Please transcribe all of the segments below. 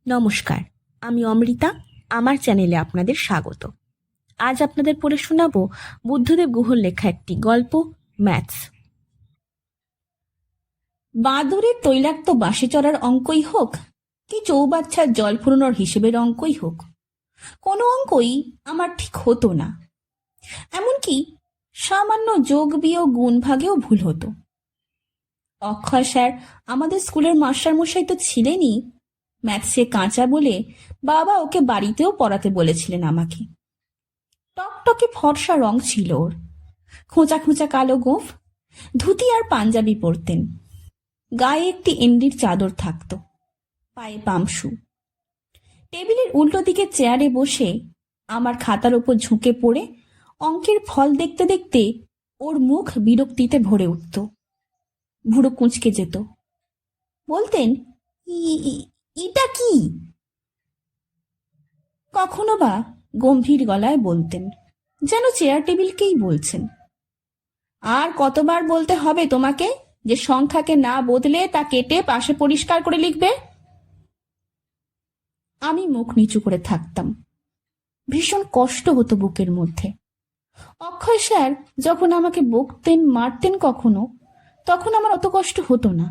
নমস্কার, আমি অমৃতা। আমার চ্যানেলে আপনাদের স্বাগত। আজ আপনাদের পড়ে শোনাবো বুদ্ধদেব গুহর লেখা একটি গল্প, ম্যাথস। বাঁদরের তৈলাক্ত বাঁশে চড়ার অঙ্কই হোক কি চৌবাচ্চার জল ফুরোনোর হিসেবের অঙ্কই হোক, কোনো অঙ্কই আমার ঠিক হতো না। এমনকি সামান্য যোগ বিয়োগ গুণ ভাগেও ভুল হতো। অক্ষয় স্যার আমাদের স্কুলের মাস্টারমশাই তো ছিলেনই, ম্যাথসে কাঁচা বলে বাবা ওকে বাড়িতেও পড়াতে বলেছিলেন আমাকে। টকটকে ফর্সা রং ছিল ওর, খোঁচা খোঁচা কালো গোঁফ, ধুতি আর পাঞ্জাবি পরতেন। গায়ে একটি এন্ডির চাদর থাকতো, পায়ে পামশু। টেবিলের উল্টো দিকে চেয়ারে বসে আমার খাতার ওপর ঝুঁকে পড়ে অঙ্কের ফল দেখতে দেখতে ওর মুখ বিরক্তিতে ভরে উঠত, ভুরু কুঁচকে যেত। বলতেন, এটা কি? কখনো বা গম্ভীর গলায় বলতেন, যেন চেয়ার টেবিলকেই বলছেন, আর কতবার বলতে হবে তোমাকে যে সংখ্যাকে না বদলে তা কেটে পাশে পরিষ্কার করে লিখবে? আমি মুখ নিচু করে থাকতাম। ভীষণ কষ্ট হতো বুকের মধ্যে। অক্ষয় স্যার যখন আমাকে বকতেন, মারতেন কখনো, তখন আমার অত কষ্ট হতো না।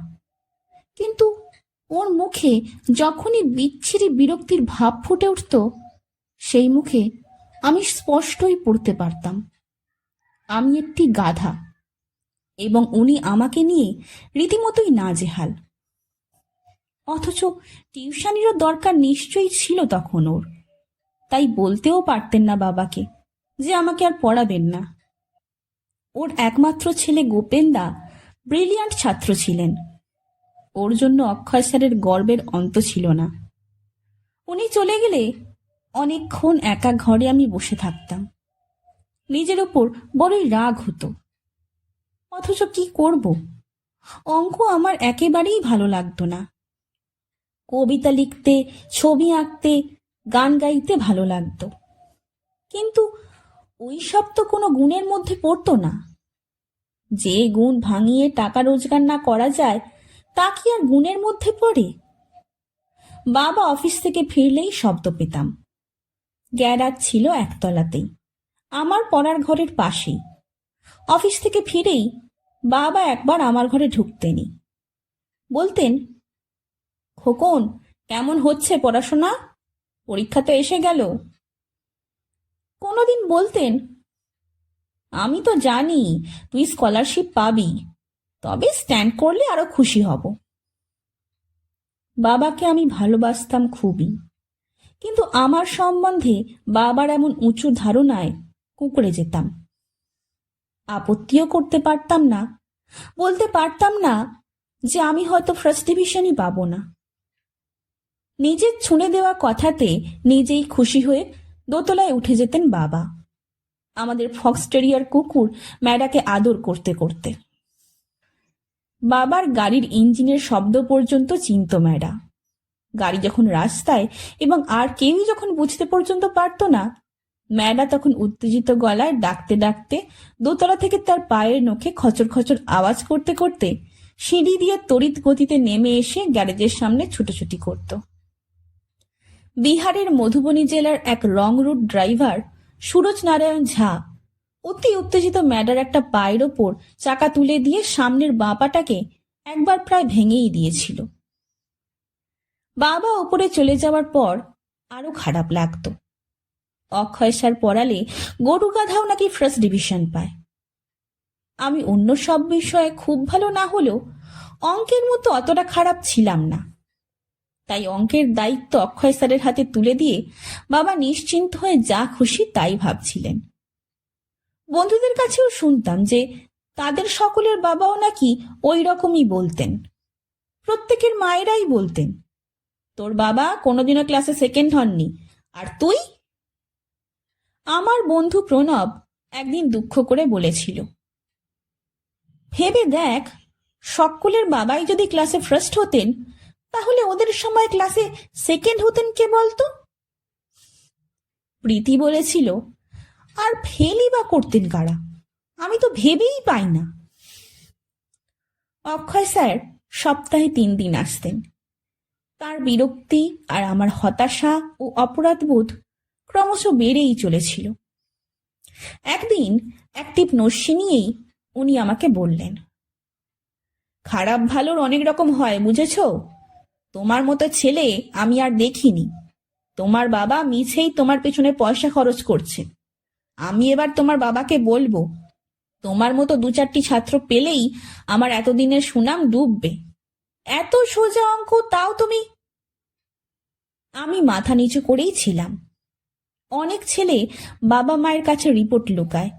কিন্তু ওর মুখে যখনই বিচ্ছিরি বিরক্তির ভাব ফুটে উঠত, সেই মুখে আমি স্পষ্টই পড়তে পারতাম আমি একটি গাধা, এবং উনি আমাকে নিয়ে রীতিমতোই নাজেহাল। অথচ টিউশনিরও দরকার নিশ্চয়ই ছিল তখন ওর, তাই বলতেও পারতেন না বাবাকে যে আমাকে আর পড়াবেন না। ওর একমাত্র ছেলে গোপেনদা ব্রিলিয়ান্ট ছাত্র ছিলেন, ওর জন্য অক্ষয় স্যারের গর্বের অন্ত ছিল না। উনি চলে গেলে অনেকক্ষণ একা ঘরে আমি বসে থাকতাম। নিজের ওপর বড়ই রাগ হতো, অথচ কি করব? অঙ্ক আমার একেবারেই ভালো লাগতো না। কবিতা লিখতে, ছবি আঁকতে, গান গাইতে ভালো লাগতো, কিন্তু ওই সব তো কোনো গুণের মধ্যে পড়তো না। যে গুণ ভাঙিয়ে টাকা রোজগার না করা যায়, তা কি আর গুণের মধ্যে পড়ে? বাবা অফিস থেকে ফিরলেই শব্দ পেতাম। গ্যারাজ ছিল একতলাতেই, আমার পড়ার ঘরের পাশেই। অফিস থেকে ফিরেই বাবা একবার আমার ঘরে ঢুকতেনি। বলতেন, খোকন, কেমন হচ্ছে পড়াশোনা? পরীক্ষা তো এসে গেল। কোনোদিন বলতেন, আমি তো জানি তুই স্কলারশিপ পাবি, তবে স্ট্যান্ড করলে আরো খুশি হব। বাবাকে আমি ভালোবাসতাম খুবই, কিন্তু আমার সম্বন্ধে বাবার এমন উঁচু ধারণায় কুঁকড়ে যেতাম। আপত্তিও করতে পারতাম না, বলতে পারতাম না যে আমি হয়তো ফার্স্ট ডিভিশনই পাবো না। নিজের ছুঁড়ে দেওয়া কথাতে নিজেই খুশি হয়ে দোতলায় উঠে যেতেন বাবা, আমাদের ফক্সটেরিয়ার কুকুর ম্যাডাকে আদর করতে করতে। বাবার গাড়ির ইঞ্জিনের শব্দ পর্যন্ত চিনত ম্যাডা। গাড়ি যখন রাস্তায় এবং আর কেউই যখন বুঝতে পর্যন্ত পারত না, ম্যাডা তখন উত্তেজিত গলায় ডাকতে ডাকতে দোতলা থেকে তার পায়ের নখে খচর খচর আওয়াজ করতে করতে সিঁড়ি দিয়ে তড়িৎ গতিতে নেমে এসে গ্যারেজের সামনে ছুটোছুটি করত। বিহারের মধুবনী জেলার এক রং রুট ড্রাইভার সুরজ নারায়ণ ঝা অতি উত্তেজিত ম্যাডার একটা পায়ের ওপর চাকা তুলে দিয়ে সামনের বাঁ পাটাকে একবার প্রায় ভেঙেই দিয়েছিল। বাবা ওপরে চলে যাওয়ার পর আরো খারাপ লাগতো। অক্ষয় স্যার পড়ালে গরু গাধাও নাকি ফার্স্ট ডিভিশন পায়। আমি অন্য সব বিষয়ে খুব ভালো না হলেও অঙ্কের মতো অতটা খারাপ ছিলাম না, তাই অঙ্কের দায়িত্ব অক্ষয় স্যারের হাতে তুলে দিয়ে বাবা নিশ্চিন্ত হয়ে যা খুশি তাই ভাবছিলেন। বন্ধুদের কাছেও শুনতাম যে তাদের সকলের বাবাও নাকি ওই রকমই বলতেন। প্রত্যেকের মায়েরাই বলতেন, তোর বাবা কোনোদিনও ক্লাসে সেকেন্ড হননি, আর তুই? আমার বন্ধু প্রণব একদিন দুঃখ করে বলেছিল, ভেবে দেখ, সকলের বাবাই যদি ক্লাসে ফার্স্ট হতেন, তাহলে ওদের সময় ক্লাসে সেকেন্ড হতেন কে বলতো? প্রীতি বলেছিল, আর ফেলই বা করতেন কারা? আমি তো ভেবেই পাই না। অক্ষয় স্যার সপ্তাহে 3 দিন আসতেন। তার বিরক্তি আর আমার হতাশা ও অপরাধবোধ ক্রমশ বেড়েই চলেছিল। একদিন এক টিপ নস্যি নিয়েই উনি আমাকে বললেন, খারাপ ভালোর অনেক রকম হয়, বুঝেছ? তোমার মতো ছেলে আমি আর দেখিনি। তোমার বাবা মিছেই তোমার পেছনে পয়সা খরচ করছে। আমি এবার তোমার বাবাকে বলবো, তোমার মতো 2-4টি ছাত্র পেলেই আমার এতদিনের সুনাম ডুববে। এত সোজা অঙ্ক তাও তুমি। আমি মাথা নিচু করেই ছিলাম। অনেক ছেলে বাবা মায়ের কাছে রিপোর্ট লুকায়,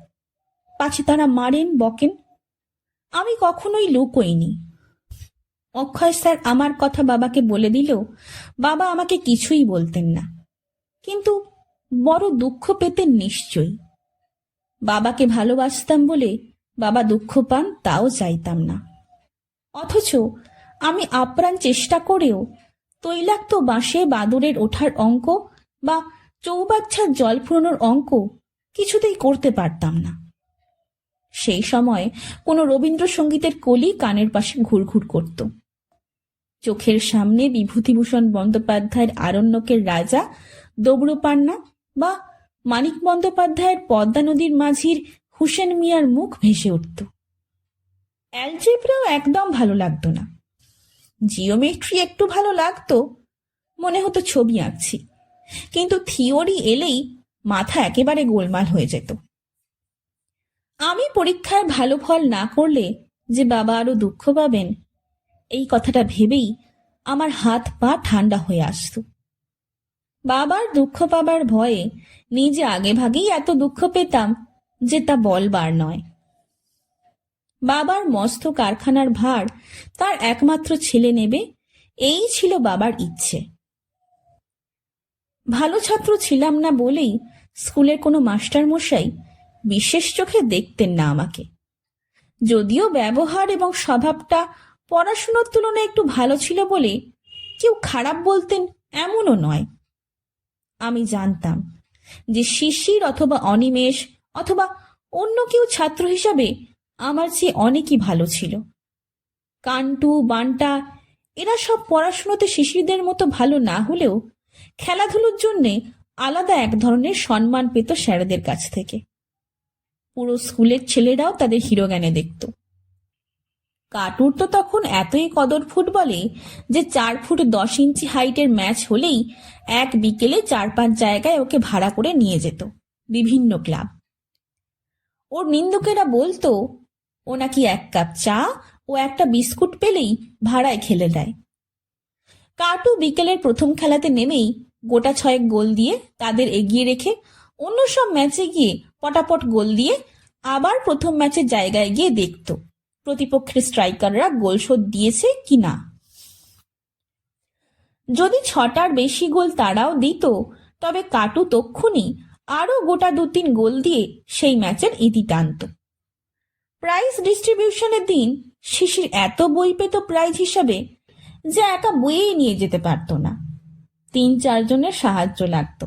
পাছে তারা মারেন বকেন। আমি কখনোই লুকোইনি। অক্ষয় স্যার আমার কথা বাবাকে বলে দিলেও বাবা আমাকে কিছুই বলতেন না, কিন্তু বড় দুঃখ পেতেন নিশ্চয়ই। বাবাকে ভালোবাসতাম বলে বাবা দুঃখ পান তাও চাইতাম না। অথচ আমি আপ্রাণ চেষ্টা করেও তৈলাক্ত বাঁশে বাদুড়ের ওঠার অঙ্ক বা চৌবাচ্চার জল ফুরোনোর অঙ্ক কিছুতেই করতে পারতাম না। সেই সময় কোনো রবীন্দ্রসঙ্গীতের কলি কানের পাশে ঘুরঘুর করত। চোখের সামনে বিভূতিভূষণ বন্দ্যোপাধ্যায়ের আরণ্যকের রাজা দবড়পান্না বা মানিক বন্দ্যোপাধ্যায়ের পদ্মা নদীর মাঝির হুসেন মিয়ার মুখ ভেসে উঠত। অ্যালজেব্রাও একদম ভালো লাগতো না। জিওমেট্রি একটু ভালো লাগতো, মনে হতো ছবি আঁকছি, কিন্তু থিওরি এলেই মাথা একেবারে গোলমাল হয়ে যেত। আমি পরীক্ষায় ভালো ফল না করলে যে বাবা আরো দুঃখ পাবেন, এই কথাটা ভেবেই আমার হাত পা ঠান্ডা হয়ে আসত। বাবার দুঃখ পাবার ভয়ে নিজে আগে ভাগেই এত দুঃখ পেতাম যে তা বলবার নয়। বাবার মস্ত কারখানার ভার তার একমাত্র ছেলে নেবে, এই ছিল বাবার ইচ্ছে। ভালো ছাত্র ছিলাম না বলেই স্কুলের কোনো মাস্টার মশাই বিশেষ চোখে দেখতেন না আমাকে। যদিও ব্যবহার এবং স্বভাবটা পড়াশোনার তুলনায় একটু ভালো ছিল বলে কেউ খারাপ বলতেন এমনও নয়। আমি জানতাম যে শিশির অথবা অনিমেষ অথবা অন্য কেউ ছাত্র হিসাবে আমার চেয়ে অনেকই ভালো ছিল। কান্টু, বান্টা এরা সব পড়াশোনাতে শিশিরদের মতো ভালো না হলেও খেলাধুলোর জন্যে আলাদা এক ধরনের সম্মান পেত স্যারেদের কাছ থেকে। পুরো স্কুলের ছেলেরাও তাদের হিরো জ্ঞানে দেখত। কাটুর তো তখন এতই কদর ফুটবলে যে 4 ফুট 10 ইঞ্চি হাইটের ম্যাচ হলেই এক বিকেলে 4-5 জায়গায় ওকে ভাড়া করে নিয়ে যেত বিভিন্ন ক্লাব। ওর নিন্দুকেরা বলতো ও নাকি 1 কাপ চা ও একটা বিস্কুট পেলেই ভাড়ায় খেলে দেয়। কাটু বিকেলের প্রথম খেলাতে নেমেই গোটা 6 গোল দিয়ে তাদের এগিয়ে রেখে অন্য সব ম্যাচে গিয়ে পটাপট গোল দিয়ে আবার প্রথম ম্যাচের জায়গায় গিয়ে দেখত প্রতিপক্ষের স্ট্রাইকাররা গোল শোধ দিয়েছে কি না। যদি 6টার বেশি গোল তারাও দিত, তবে কাটু তক্ষুনি আরো গোটা 2-3 গোল দিয়ে সেই ম্যাচের ইতি টানত। প্রাইজ ডিস্ট্রিবিউশনের দিন শিশির এত বই পেত প্রাইজ হিসাবে যে একা বইয়েই নিয়ে যেতে পারত না, 3-4 জনের সাহায্য লাগত।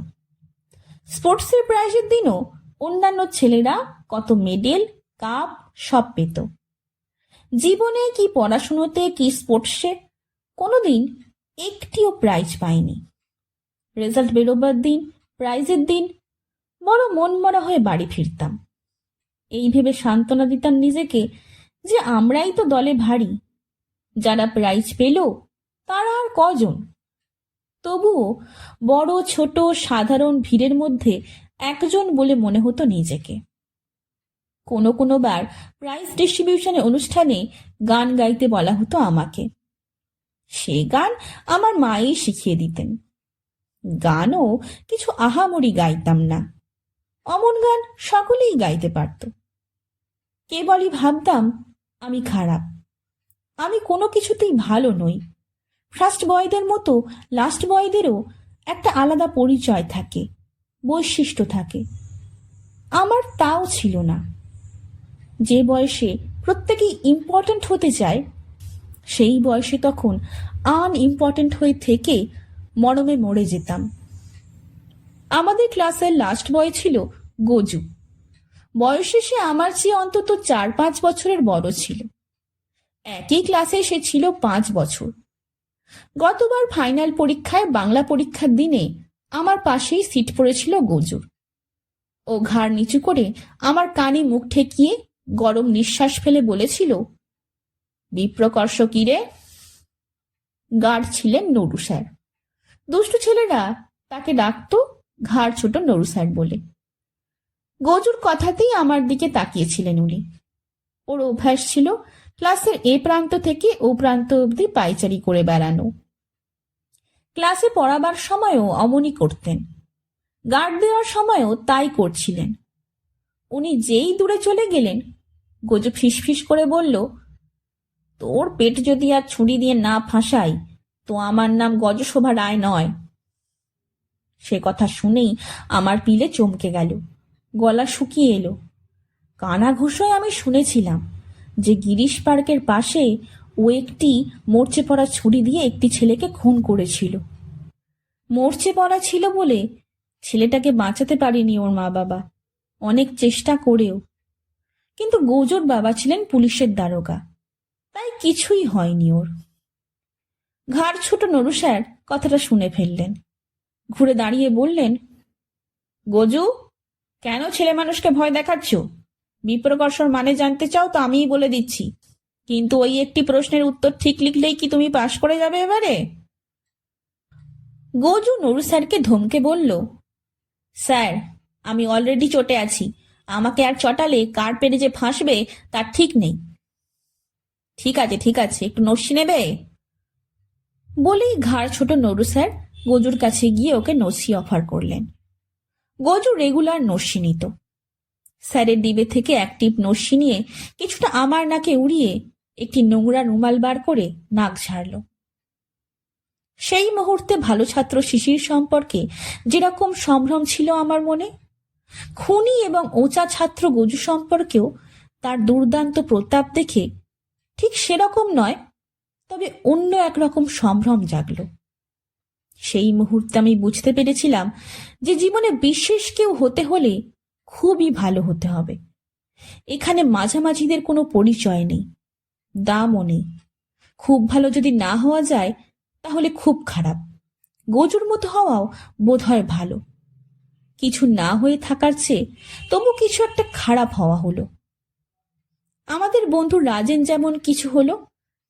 স্পোর্টসের প্রাইজের দিনও অন্যান্য ছেলেরা কত মেডেল, কাপ সব পেত। জীবনে কি পড়াশুনোতে কি স্পোর্টসে কোনোদিন একটিও প্রাইজ পাইনি। রেজাল্ট বেরোবার দিন, প্রাইজের দিন বড় মনমরা হয়ে বাড়ি ফিরতাম। এই ভেবে সান্ত্বনা দিতাম নিজেকে যে আমরাই তো দলে ভারী, যারা প্রাইজ পেল তারা আর কজন। তবুও বড় ছোট সাধারণ ভিড়ের মধ্যে একজন বলে মনে হতো নিজেকে। কোনো কোনো বার প্রাইজ ডিস্ট্রিবিউশনের অনুষ্ঠানে গান গাইতে বলা হতো আমাকে। সে গান আমার মাই শিখিয়ে দিতেন। গানও কিছু আহামরি গাইতাম না, অমন গান সকলেই গাইতে পারত। কেবলই ভাবতাম আমি খারাপ, আমি কোনো কিছুতেই ভালো নই। ফার্স্ট বয়দের মতো লাস্ট বয়দেরও একটা আলাদা পরিচয় থাকে, বৈশিষ্ট্য থাকে। আমার তাও ছিল না। যে বয়সে প্রত্যেকেই ইম্পর্ট্যান্ট হতে চায়, সেই বয়সে তখন আনইম্পর্ট্যান্ট হয়ে থেকে মরমে মরে যেতাম। আমাদের ক্লাসের লাস্ট বয় ছিল গজু। বয়সে সে আমার চেয়ে অন্তত 4-5 বছরের বড় ছিল। একই ক্লাসে সে ছিল 5 বছর। গতবার ফাইনাল পরীক্ষায় বাংলা পরীক্ষার দিনে আমার পাশেই সিট পড়েছিল গজুর। ও ঘাড় নিচু করে আমার কানে মুখ ঠেকিয়ে গরম নিঃশ্বাস ফেলে বলেছিল, বিপ্রকর্ষ কি রে? গার্ড ছিলেন নরু স্যার। দুষ্টু ছেলেরা তাকে ডাকতো ঘাড় ছোট নরু স্যার বলে। গজুর কথাতেই আমার দিকে তাকিয়েছিলেন উনি। ওর অভ্যাস ছিল ক্লাসের এ প্রান্ত থেকে ও প্রান্ত অবধি পায়চারি করে বেড়ানো। ক্লাসে পড়াবার সময়ও অমনি করতেন, গার্ড দেওয়ার সময়ও তাই করছিলেন। উনি যেই দূরে চলে গেলেন, গজু ফিসফিস করে বলল, তোর পেট যদি আর ছুরি দিয়ে না ফাঁসাই তো আমার নাম গজশোভা রায় নয়। সে কথা শুনেই আমার পিলে চমকে গেল, গলা শুকিয়ে এলো। কানা ঘুষোয় আমি শুনেছিলাম যে গিরিশ পার্কের পাশে ও একটি মরচে পড়া ছুরি দিয়ে একটি ছেলেকে খুন করেছিল। মরচে পড়া ছিল বলে ছেলেটাকে বাঁচাতে পারেনি ওর মা বাবা, অনেক চেষ্টা করেও। কিন্তু গজুর বাবা ছিলেন পুলিশের দারোগা, তাই কিছুই হয়নি ওর। ঘাড় ছোট নরু স্যার কথাটা শুনে ফেললেন, ঘুরে দাঁড়িয়ে বললেন, গজু, কেন ছেলে মানুষকে ভয় দেখাচ্ছ? বিপ্রকর্ষর মানে জানতে চাও তো আমিই বলে দিচ্ছি, কিন্তু ওই একটি প্রশ্নের উত্তর ঠিক লিখলেই কি তুমি পাশ করে যাবে এবারে? গজু নরু স্যারকে ধমকে বলল, স্যার, আমি অলরেডি চটে আছি, আমাকে আর চটালে কার পেরে যে ফাঁসবে তার ঠিক নেই। ঠিক আছে ঠিক আছে, একটু নস্যি নেবে? বলেই ঘাড় ছোট নরু স্যার গজুর কাছে গিয়ে ওকে নস্যি অফার করলেন। গজু রেগুলার নস্যি নিত। স্যারের ডিবে থেকে এক টিপ নস্যি নিয়ে কিছুটা আমার নাকে উড়িয়ে একটি নোংরা রুমাল বার করে নাক ঝাড়ল। সেই মুহূর্তে ভালো ছাত্র শিশির সম্পর্কে যেরকম সম্ভ্রম ছিল আমার মনে, খুনি এবং ওচা ছাত্র গজু সম্পর্কেও তার দুর্দান্ত প্রতাপ দেখে ঠিক সেরকম নয়, তবে অন্য একরকম সম্ভ্রম জাগল। সেই মুহূর্তে আমি বুঝতে পেরেছিলাম যে জীবনে বিশেষ কেউ হতে হলে খুবই ভালো হতে হবে। এখানে মাঝামাঝিদের কোনো পরিচয় নেই, দামও নেই। খুব ভালো যদি না হওয়া যায় তাহলে খুব খারাপ, গজুর মতো হওয়াও বোধ হয় ভালো। কিছু না হয়ে থাকার চেয়ে তবু কিছু একটা খারাপ হওয়া হলো। আমাদের বন্ধু রাজেন যেমন কিছু হলো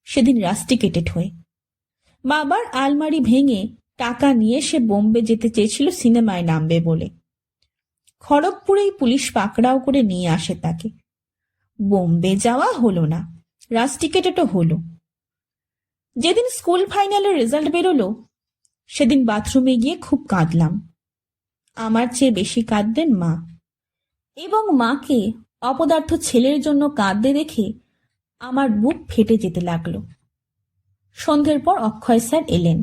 সেদিন রাস্টিকেটেড হয়ে। বাবার আলমারি ভেঙে টাকা নিয়ে সে বোম্বে যেতে চেয়েছিল সিনেমায় নামবে বলে। খড়গপুরেই পুলিশ পাকড়াও করে নিয়ে আসে তাকে। বোম্বে যাওয়া হলো না, রাস্টিকেটেডও হলো। যেদিন স্কুল ফাইনালের রেজাল্ট বেরোলো সেদিন বাথরুমে গিয়ে খুব কাঁদলাম। আমার চেয়ে বেশি কাঁদলেন মা, এবং মাকে অপদার্থ ছেলের জন্য কাঁদতে দেখে আমার বুক ফেটে যেতে লাগলো। সন্ধ্যের পর অক্ষয় স্যার এলেন।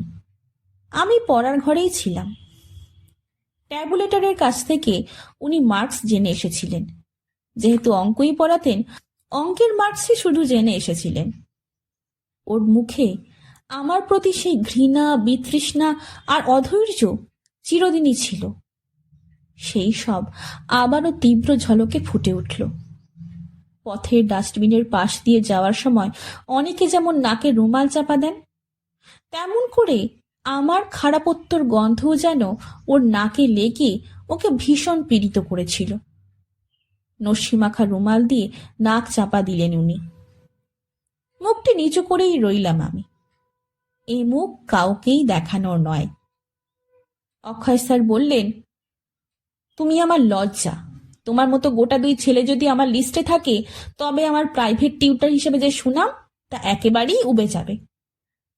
আমি পড়ার ঘরেই ছিলাম। ট্যাবুলেটরের কাছ থেকে উনি মার্কস জেনে এসেছিলেন। যেহেতু অঙ্কই পড়াতেন, অঙ্কের মার্কসই শুধু জেনে এসেছিলেন। ওর মুখে আমার প্রতি সেই ঘৃণা, বিতৃষ্ণা আর অধৈর্য চিরদিনই ছিল। সেই সব আবারও তীব্র ঝলকে ফুটে উঠল। পথের ডাস্টবিনের পাশ দিয়ে যাওয়ার সময় অনেকে যেমন নাকে রুমাল চাপা দেন, তেমন করে আমার খারাপত্বর গন্ধও যেন ওর নাকে লেগে ওকে ভীষণ পীড়িত করেছিল। নস্যিমাখা রুমাল দিয়ে নাক চাপা দিলেন উনি। মুখটি নিচু করেই রইলাম আমি। এই মুখ কাউকেই দেখানোর নয়। অক্ষয় স্যার বললেন, তুমি আমার লজ্জা। তোমার মতো গোটা দুই ছেলে যদি আমার লিস্টে থাকে তবে আমার প্রাইভেট টিউটর হিসেবে যে সুনাম তা একেবারেই উবে যাবে।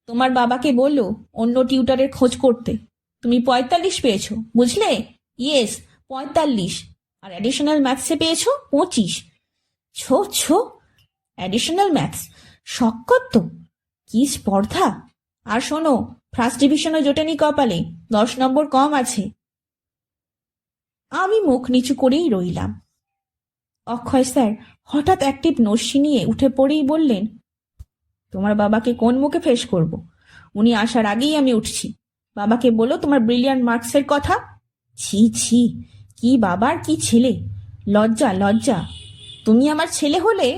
তোমার বাবাকে বললো অন্য টিউটরের খোঁজ করতে। তুমি 45 পেয়েছো, বুঝলে? ইয়েস, 45। আর অ্যাডিশনাল ম্যাথসে পেয়েছো 25। ছো ছো, অ্যাডিশনাল ম্যাথস শক্কর তো, কি স্পর্ধা! আর শোনো, ফার্স্ট ডিভিশনও জোটেনি কপালে, 10 নম্বর কম আছে। আমি মুখ নিচু করেই রইলাম। অক্ষয় স্যার হঠাৎ এক টিপ নস্যি নিয়ে উঠে পড়েই বললেন, তোমার বাবাকে কোন মুখে ফেস করব? উনি আসার আগেই আমি উঠছি। বাবাকে বলো তোমার ব্রিলিয়ান্ট মার্কসের কথা। ছি ছি, কি বাবার কি ছেলে! লজ্জা লজ্জা! তুমি আমার ছেলে হলে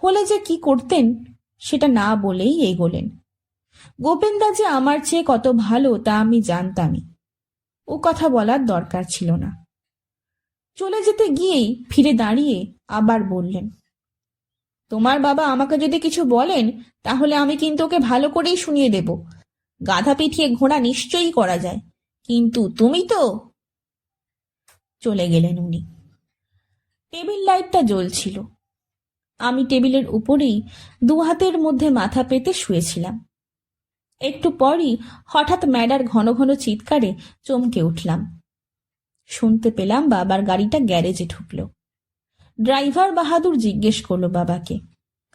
হলে যে কি করতেন সেটা না বলেই এগোলেন। গোপেনদা যে আমার চেয়ে কত ভালো তা আমি জানতামই। ও কথা বলার দরকার ছিল না। চলে যেতে গিয়েই ফিরে দাঁড়িয়ে আবার বললেন, তোমার বাবা আমাকে যদি কিছু বলেন তাহলে আমি কিন্তু ওকে ভালো করেই শুনিয়ে দেব। গাধা পিঠিয়ে ঘোড়া নিশ্চয়ই করা যায়, কিন্তু তুমি তো। চলে গেলেন উনি। টেবিল লাইটটা জ্বলছিল। আমি টেবিলের উপরেই দু হাতের মধ্যে মাথা পেতে শুয়েছিলাম। একটু পরই হঠাৎ ম্যাডার ঘন ঘন চিৎকারে চমকে উঠলাম। শুনতে পেলাম বাবার গাড়িটা গ্যারেজে ঢুকলো। ড্রাইভার বাহাদুর জিজ্ঞেস করলো বাবাকে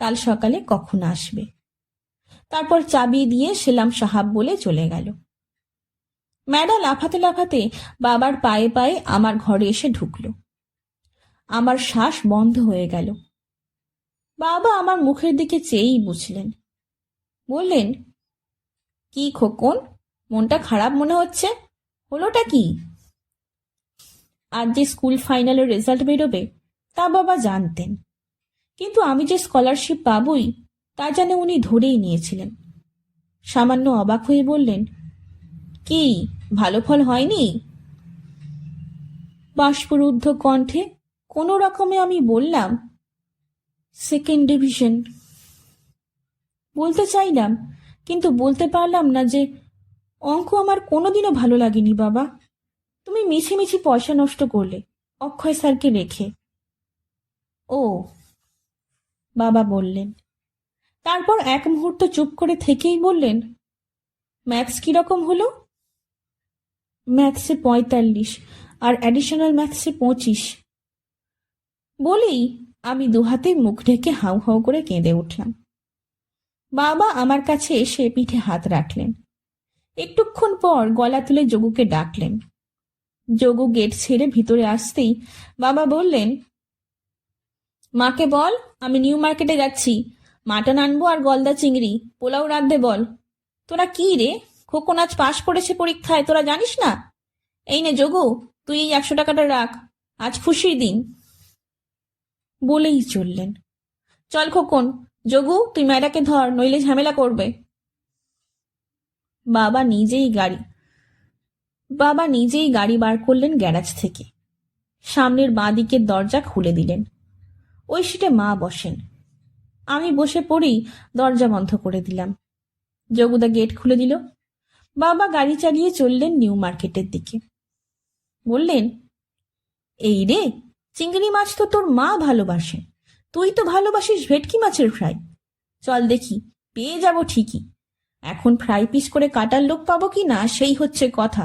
কাল সকালে কখন আসবে। তারপর চাবি দিয়ে সেলাম সাহাব বলে চলে গেল। ম্যাডা লাফাতে লাফাতে বাবার পায়ে পায়ে আমার ঘরে এসে ঢুকলো। আমার শ্বাস বন্ধ হয়ে গেল। বাবা আমার মুখের দিকে চেয়েই বুঝলেন। বললেন, কি খোকন, মনটা খারাপ মনে হচ্ছে, হলোটা কি? আজ যে স্কুল ফাইনালের রেজাল্ট বেরোবে তা বাবা জানতেন, কিন্তু আমি যে স্কলারশিপ পাবই তা যেন উনি ধরেই নিয়েছিলেন। সামান্য অবাক হয়ে বললেন, কি ভালো ফল হয়নি? বাষ্পরুদ্ধ কণ্ঠে কোনো রকমে আমি বললাম, সেকেন্ড ডিভিশন। বলতে চাইলাম, কিন্তু বলতে পারলাম না যে অঙ্ক আমার কোনোদিনও ভালো লাগেনি বাবা। তুমি মিছিমিছি পয়সা নষ্ট করলে অক্ষয় স্যারকে রেখে। ও, বাবা বললেন। তারপর এক মুহূর্ত চুপ করে থেকেই বললেন, ম্যাথস কিরকম হলো? ম্যাথসে 45 আর অ্যাডিশনাল ম্যাথসে 25। বলেই আমি দুহাতে মুখ ঢেকে হাউ হাউ করে কেঁদে উঠলাম। বাবা আমার কাছে এসে পিঠে হাত রাখলেন। একটুক্ষণ পর গলা তুলে যোগুকে ডাকলেন। যোগু গেট ছেড়ে ভিতরে আসতেই বাবা বললেন, মাকে বল আমি নিউ মার্কেটে যাচ্ছি, মাটন আনবো আর গলদা চিংড়ি, পোলাও রাঁধতে বল। তোরা কি রে, খোকন আজ পাশ করেছে পরীক্ষায়, তোরা জানিস না? এই নে যোগু, তুই এই 100 টাকাটা রাখ, আজ খুশির দিন। বলেই চললেন। চল খোকন, যোগু তুই ম্যাডাকে ধর, নইলে ঝামেলা করবে। বাবা নিজেই গাড়ি বার করলেন গ্যারাজ থেকে। সামনের বাঁ দিকের দরজা খুলে দিলেন। ওই সিটে মা বসেন। আমি বসে পড়েই দরজা বন্ধ করে দিলাম। যোগুদা গেট খুলে দিল। বাবা গাড়ি চালিয়ে চললেন নিউ মার্কেটের দিকে। বললেন, এই রে, চিংড়ি মাছ তো তোর মা ভালোবাসে, তুই তো ভালোবাসিস ভেটকি মাছের ফ্রাই। চল দেখি, পেয়ে যাব ঠিকই। এখন ফ্রাই পিস করে কাটার লোক পাবো কি না সেই হচ্ছে কথা।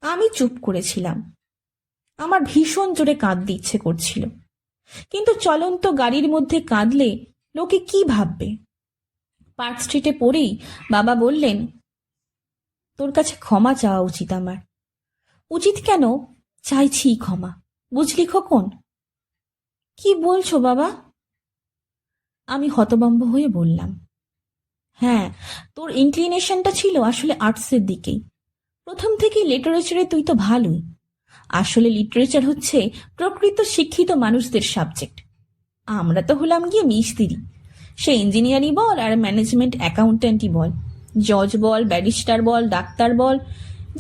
আমি চুপ করেছিলাম। আমার ভীষণ জোরে কাঁদতে ইচ্ছে করছিল, কিন্তু চলন্ত গাড়ির মধ্যে কাঁদলে লোকে কি ভাববে। পার্ক স্ট্রিটে পড়েই বাবা বললেন, তোর কাছে ক্ষমা চাওয়া উচিত আমার। উচিত কেন, চাইছি ক্ষমা, বুঝলি খোকন? কি বলছো বাবা? আমি হতভম্ব হয়ে বললাম, হ্যাঁ, তোর ইনক্লিনেশনটা ছিল আসলে আর্টসের দিকেই। প্রথম থেকেই লিটারেচারে তুই তো ভালোই। আসলে লিটারেচার হচ্ছে প্রকৃত শিক্ষিত মানুষদের সাবজেক্ট। আমরা তো হলাম গিয়ে মিস্ত্রি। সে ইঞ্জিনিয়ারই বল আর ম্যানেজমেন্ট অ্যাকাউন্ট্যান্টই বল, জজ বল, ব্যারিস্টার বল, ডাক্তার বল,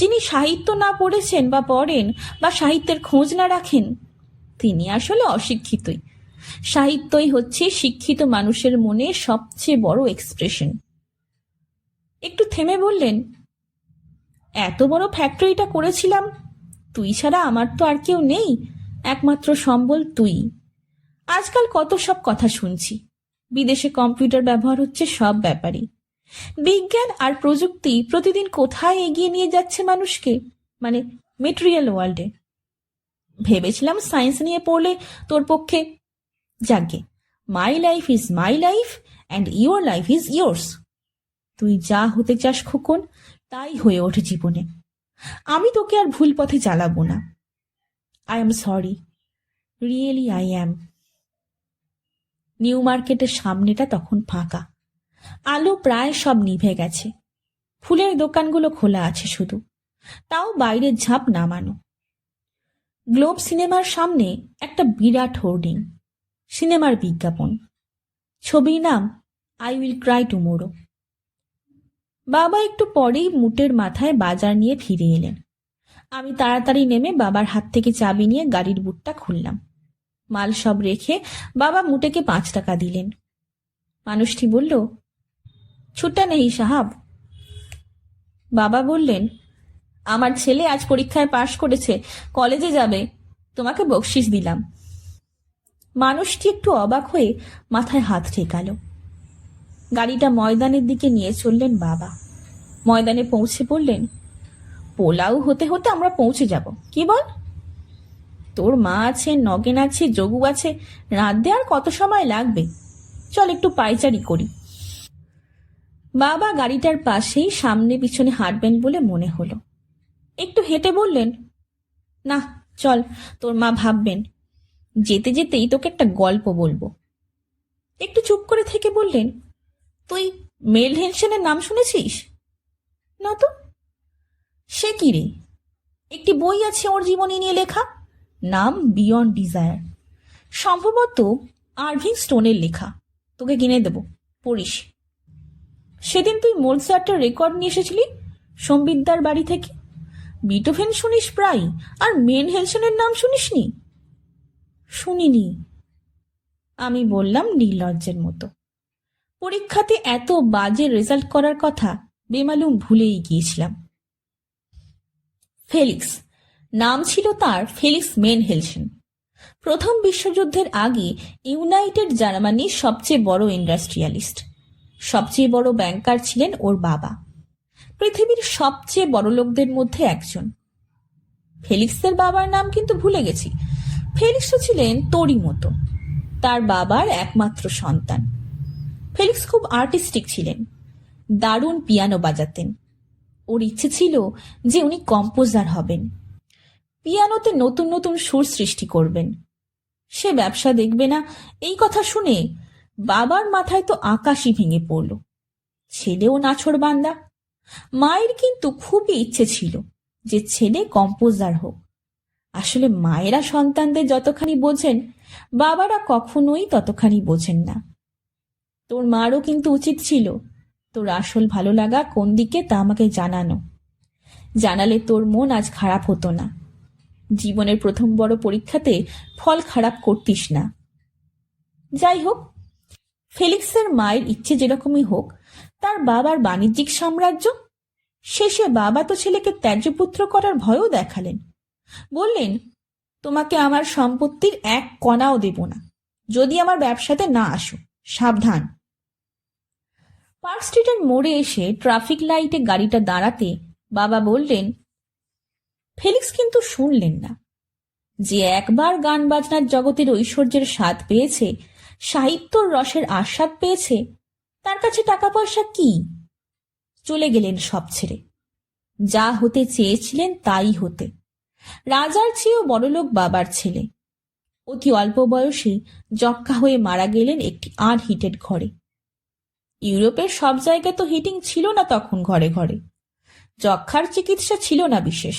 যিনি সাহিত্য না পড়েছেন বা পড়েন বা সাহিত্যের খোঁজ না রাখেন তিনি আসলে অশিক্ষিতই। সাহিত্যই হচ্ছে শিক্ষিত মানুষের মনে সবচেয়ে বড় এক্সপ্রেশন। একটু থেমে বললেন, এত বড় ফ্যাক্টরিটা করেছিলাম, তুই ছাড়া আমার তো আর কেউ নেই, একমাত্র সম্বল তুই। আজকাল কত সব কথা শুনছি, বিদেশে কম্পিউটার ব্যবহার হচ্ছে সব ব্যাপারই। বিজ্ঞান আর প্রযুক্তি প্রতিদিন কোথায় এগিয়ে নিয়ে যাচ্ছে মানুষকে, মানে মেটেরিয়াল ওয়ার্ল্ডে। ভেবেছিলাম সায়েন্স নিয়ে পড়লে তোর পক্ষে, যাকে, my life is my life and your life is yours. তুই যা হতে চাস খোকন তাই হয়ে ওঠে জীবনে। আমি তোকে আর ভুল পথে চালাবো না। I am sorry, really I am. New মার্কেটের সামনেটা তখন ফাঁকা, আলো প্রায় সব নিভে গেছে। ফুলের দোকানগুলো খোলা আছে শুধু, তাও বাইরের ঝাঁপ নামানো। গ্লোব সিনেমার সামনে একটা বিরাট হোর্ডিং, সিনেমার বিজ্ঞাপন। ছবির নাম আই উইল ক্রাই টুমোরো। বাবা একটু পরেই মুটের মাথায় বাজার নিয়ে ফিরে এলেন। আমি তাড়াতাড়ি নেমে বাবার হাত থেকে চাবি নিয়ে গাড়ির বুটটা খুললাম। মাল সব রেখে বাবা মুটেকে 5 টাকা দিলেন। মানুষটি বলল, ছুটা নেই সাহাব। বাবা বললেন, আমার ছেলে আজ পরীক্ষায় পাশ করেছে, কলেজে যাবে, তোমাকে বকশিস দিলাম। মানুষটি একটু অবাক হয়ে মাথায় হাত ঠেকাল। গাড়িটা ময়দানের দিকে নিয়ে চললেন বাবা। ময়দানে পৌঁছে বললেন, পোলাও হতে হতে আমরা পৌঁছে যাব, কি বল? তোর মা আছে, নগেন আছে, যোগু আছে, রাঁধতে আর কত সময় লাগবে? চল একটু পায়চারি করি। বাবা গাড়িটার পাশেই সামনে পিছনে হাঁটবেন বলে মনে হলো। একটু হেঁটে বললেন, না চল, তোর মা ভাববেন। যেতে যেতেই তোকে একটা গল্প বলবো। একটু চুপ করে থেকে বললেন, তুই মেল হেনসেনের নাম শুনেছিস? না তো। সে কি রে? একটি বই আছে ওর জীবনী নিয়ে লেখা, নাম বিয়ন্ড ডিজায়ার। সম্ভবত আরভিং স্টোনের লেখা। তোকে কিনে দেব, পড়িস। সেদিন তুই মোৎসার্টের রেকর্ড নিয়ে এসেছিলি সম্বিদ্যার বাড়ি থেকে। বিটোফেন শুনিস প্রায়, আর মেন হেলসেনের নাম শুনিসনি? শুনিনি, আমি বললাম নির্লজ্জের মতো। পরীক্ষাতে এত বাজে রেজাল্ট করার কথা বেমালুম ভুলেই গিয়েছিলাম। ফেলিক্স নাম ছিল তার, ফেলিক্স মেন হেলসেন। প্রথম বিশ্বযুদ্ধের আগে ইউনাইটেড জার্মানির সবচেয়ে বড় ইন্ডাস্ট্রিয়ালিস্ট, সবচেয়ে বড় ব্যাংকার ছিলেন ওর বাবা। পৃথিবীর সবচেয়ে বড় লোকদের মধ্যে একজন। ফেলিক্সের বাবার নাম কিন্তু ভুলে গেছি। ফেলিক্সও ছিলেন তোরই মতো, তার বাবার একমাত্র সন্তান। ফেলিক্স খুব আর্টিস্টিক ছিলেন, দারুণ পিয়ানো বাজাতেন। ওর ইচ্ছে ছিল যে উনি কম্পোজার হবেন, পিয়ানোতে নতুন নতুন সুর সৃষ্টি করবেন। সে ব্যবসা দেখবে না, এই কথা শুনে বাবার মাথায় তো আকাশই ভেঙে পড়ল। ছেলেও নাছোড়বান্দা। মায়ের কিন্তু খুবই ইচ্ছে ছিল যে ছেলে কম্পোজার হোক। আসলে মায়েরা সন্তানদের যতখানি বোঝেন, বাবারা কখনোই ততখানি বোঝেন না। তোর মারও কিন্তু উচিত ছিল তোর আসল ভালো লাগা কোন দিকে তা আমাকে জানানো। জানালে তোর মন আজ খারাপ হতো না। জীবনের প্রথম বড় পরীক্ষাতে ফল খারাপ করতিস না। যাই হোক, ফেলিক্সের মায়ের ইচ্ছে যেরকমই হোক, তার বাবার বাণিজ্যিক সাম্রাজ্য। শেষে বাবা তো ছেলেকে ত্যায্যপুত্র করার ভয়ও দেখালেন। বললেন, তোমাকে আমার সম্পত্তির 1 কণাও দেব না যদি আমার ব্যবসাতে না আসো, সাবধান। পার্ক স্ট্রিটের মোড়ে এসে ট্রাফিক লাইটে গাড়িটা দাঁড়াতে বাবা বললেন। ফেলিক্স কিন্তু শুনলেন না। যে একবার গান বাজনার জগতের ঐশ্বর্যের স্বাদ পেয়েছে, সাহিত্যর রসের আস্বাদ পেয়েছে, তার কাছে টাকা পয়সা কি? চলে গেলেন সব ছেড়ে। যা হতে চেয়েছিলেন তাই হতে। রাজার চেয়েও বড়লোক বাবার ছেলে। অতি অল্প বয়সে যক্কা হয়ে মারা গেলেন একটি আনহিটেড ঘরে। ইউরোপের সব জায়গায় তো হিটিং ছিল না তখন ঘরে ঘরে, যক্কার চিকিৎসা ছিল না বিশেষ।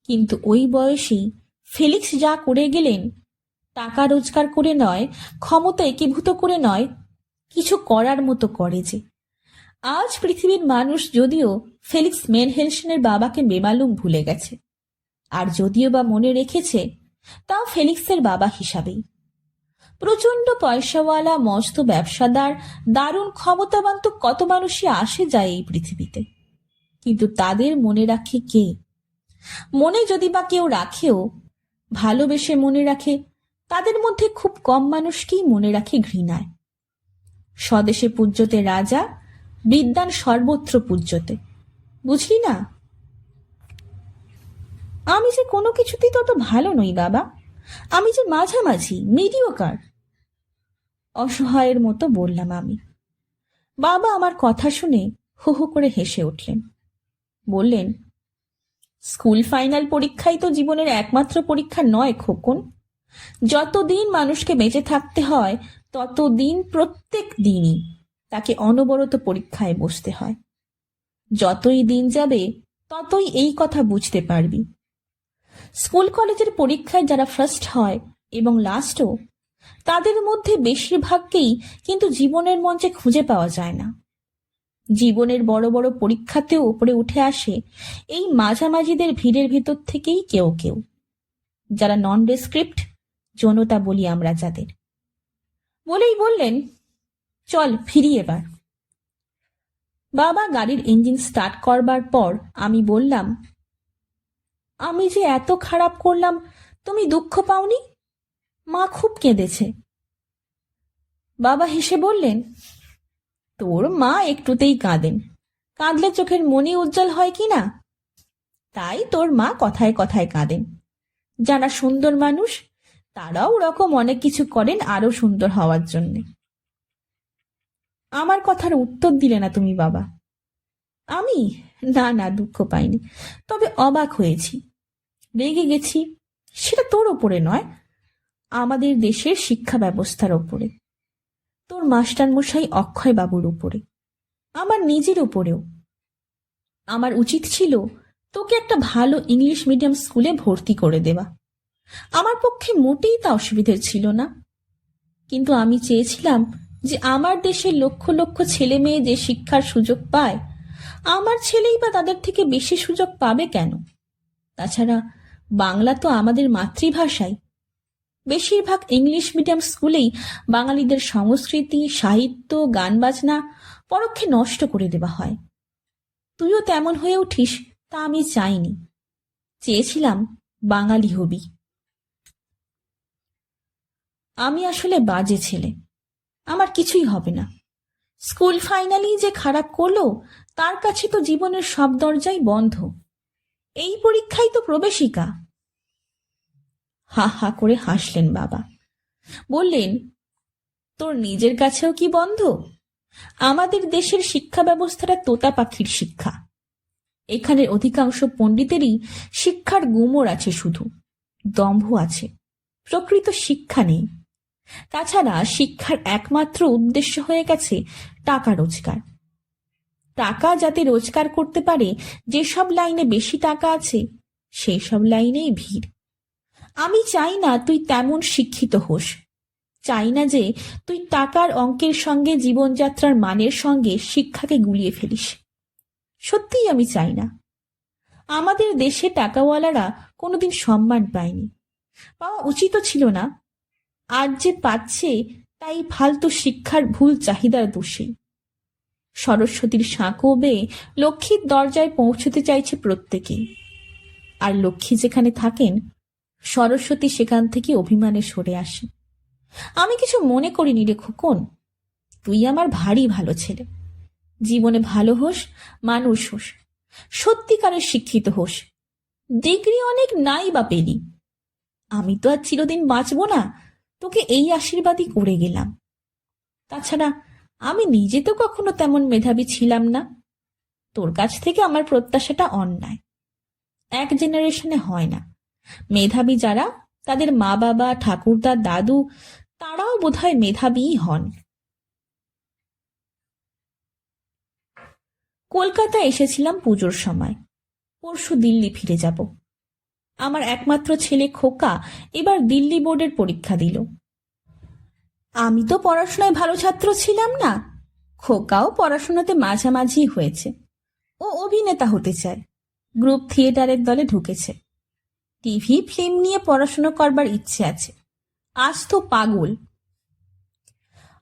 কিন্তু ওই বয়সেই ফেলিক্স যা করে গেলেন, টাকা রোজগার করে নয়, ক্ষমতা একীভূত করে নয়, কিছু করার মতো করে যে। আজ পৃথিবীর মানুষ যদিও ফেলিক্স মেন হেলসেনের বাবাকে বেমালুম ভুলে গেছে, আর যদিও বা মনে রেখেছে, তাও ফেলিক্সের বাবা হিসাবেই। প্রচন্ড পয়সাওয়ালা মস্ত ব্যবসাদার, দারুণ ক্ষমতাবান তো কত মানুষই আসে যায় এই পৃথিবীতে, কিন্তু তাদের মনে রাখে কে? মনে যদি বা কেউ রাখেও, ভালোবেসে মনে রাখে, তাদের মধ্যে খুব কম মানুষকেই মনে রাখে ঘৃণায়। স্বদেশে পূজ্যতে রাজা, বিদ্বান সর্বত্র পূজ্যতে। বুঝলি না? আমি যে কোনো কিছুতেই তত ভালো নই বাবা, আমি যে মাঝামাঝি, মিডিওকার। অসহায়ের মতো বললাম আমি। বাবা আমার কথা শুনে হো হো করে হেসে উঠলেন। বললেন, স্কুল ফাইনাল পরীক্ষাই তো জীবনের একমাত্র পরীক্ষা নয় খোকন। যতদিন মানুষকে বেঁচে থাকতে হয়, ততদিন প্রত্যেক দিনই তাকে অনবরত পরীক্ষায় বসতে হয়। যতই দিন যাবে ততই এই কথা বুঝতে পারবি। স্কুল কলেজের পরীক্ষায় যারা ফার্স্ট হয় এবং লাস্টও, তাদের মধ্যে বেশিরভাগকেই কিন্তু জীবনের মঞ্চে খুঁজে পাওয়া যায় না। জীবনের বড় বড় পরীক্ষাতেও উপরে উঠে আসে এই মাঝামাঝিদের ভিড়ের ভিতর থেকেই কেউ কেউ, যারা নন ডেসক্রিপ্ট, জনতা বলি আমরা যাদের। বলেই বললেন, চল ফিরি এবার। বাবা গাড়ির ইঞ্জিন স্টার্ট করবার পর আমি বললাম, আমি যে এত খারাপ করলাম তুমি দুঃখ পাওনি? মা খুব কেঁদেছে। বাবা হেসে বললেন, তোর মা একটুতেই কাঁদেন, কাঁদলে চোখের মনি উজ্জ্বল হয় কি না, তাই তোর মা কথায় কথায় কাঁদেন। যারা সুন্দর মানুষ তারাও ওরকম অনেক কিছু করেন আরো সুন্দর হওয়ার জন্যে। আমার কথার উত্তর দিলে না তুমি বাবা। আমি না না, দুঃখ পাইনি, তবে অবাক হয়েছি, রেগে গেছি। সেটা তোর ওপরে নয়, আমাদের দেশের শিক্ষা ব্যবস্থার ওপরে, তোর মাস্টারমশাই অক্ষয় বাবুর উপরে, আমার নিজের উপরেও। আমার উচিত ছিল তোকে একটা ভালো ইংলিশ মিডিয়াম স্কুলে ভর্তি করে দেওয়া। আমার পক্ষে মোটেই তা অসুবিধের ছিল না, কিন্তু আমি চেয়েছিলাম যে আমার দেশের লক্ষ লক্ষ ছেলে মেয়ে যে শিক্ষার সুযোগ পায়, আমার ছেলেই বা তাদের থেকে বেশি সুযোগ পাবে কেন? তাছাড়া বাংলা তো আমাদের মাতৃভাষাই। বেশিরভাগ ইংলিশ মিডিয়াম স্কুলেই বাঙালিদের সংস্কৃতি, সাহিত্য, গান বাজনা পরোক্ষে নষ্ট করে দেওয়া হয়। তুইও তেমন হয়ে উঠিস তা আমি চাইনি, চেয়েছিলাম বাঙালি হবি। আমি আসলে বাজে ছেলে, আমার কিছুই হবে না। স্কুল ফাইনালি যে খারাপ করলো তার কাছে তো জীবনের সব দরজাই বন্ধ, এই পরীক্ষাই তো প্রবেশিকা। হা হা করে হাসলেন বাবা, বললেন, তোর নিজের কাছেও কি বন্ধ? আমাদের দেশের শিক্ষা ব্যবস্থাটা তোতা পাখির শিক্ষা। এখানের অধিকাংশ পণ্ডিতেরই শিক্ষার গুমর আছে, শুধু দম্ভ আছে, প্রকৃত শিক্ষা নেই। তাছাড়া শিক্ষার একমাত্র উদ্দেশ্য হয়ে গেছে টাকা রোজগার। টাকা যাতে রোজগার করতে পারে, যেসব লাইনে বেশি টাকা আছে সেই সব লাইনেই ভিড়। আমি চাই না তুই তেমন শিক্ষিত হোস, চাই না যে তুই টাকার অঙ্কের সঙ্গে জীবনযাত্রার মানের সঙ্গে শিক্ষাকে গুলিয়ে ফেলিস। সত্যিই আমি চাই না। আমাদের দেশে টাকাওয়ালারা কোনোদিন সম্মান পায়নি, পাওয়া উচিতও ছিল না। আজ যে পাচ্ছে তাই ফালতু শিক্ষার ভুল চাহিদার দোষে। সরস্বতীর সাঁকো বেয়ে লক্ষ্মীর দরজায় পৌঁছতে চাইছে প্রত্যেকেই, আর লক্ষ্মী যেখানে থাকেন সরস্বতী সেখান থেকে অভিমানে সরে আসে। আমি কিছু মনে করিনি রে খোকন, তুই আমার ভারী ভালো ছেলে। জীবনে ভালো হোস, মানুষ হোস, সত্যিকারের শিক্ষিত হোস। ডিগ্রি অনেক নাই বা পেলি, আমি তো আর চিরদিন বাঁচব না, তোকে এই আশীর্বাদই করে গেলাম। তাছাড়া আমি নিজে তো কখনো তেমন মেধাবী ছিলাম না। তোর কাছ থেকে আমার প্রত্যাশাটা অন্যায়। এক জেনারেশনে হয় না। মেধাবী যারা, তাদের মা বাবা, ঠাকুরদা, দাদু, তারাও বোধহয় মেধাবীই হন। কলকাতা এসেছিলাম পুজোর সময়, পরশু দিল্লি ফিরে যাব। আমার একমাত্র ছেলে খোকা এবার দিল্লি বোর্ডের পরীক্ষা দিল। আমি তো পড়াশোনায় ভালো ছাত্র ছিলাম না, খোকাও পড়াশোনাতে মাঝামাঝি হয়েছে। ও অভিনেতা হতে চায়, গ্রুপ থিয়েটারের দলে ঢুকেছে। টিভি ফিল্ম নিয়ে পড়াশোনা করবার ইচ্ছে আছে। আজ তো পাগল।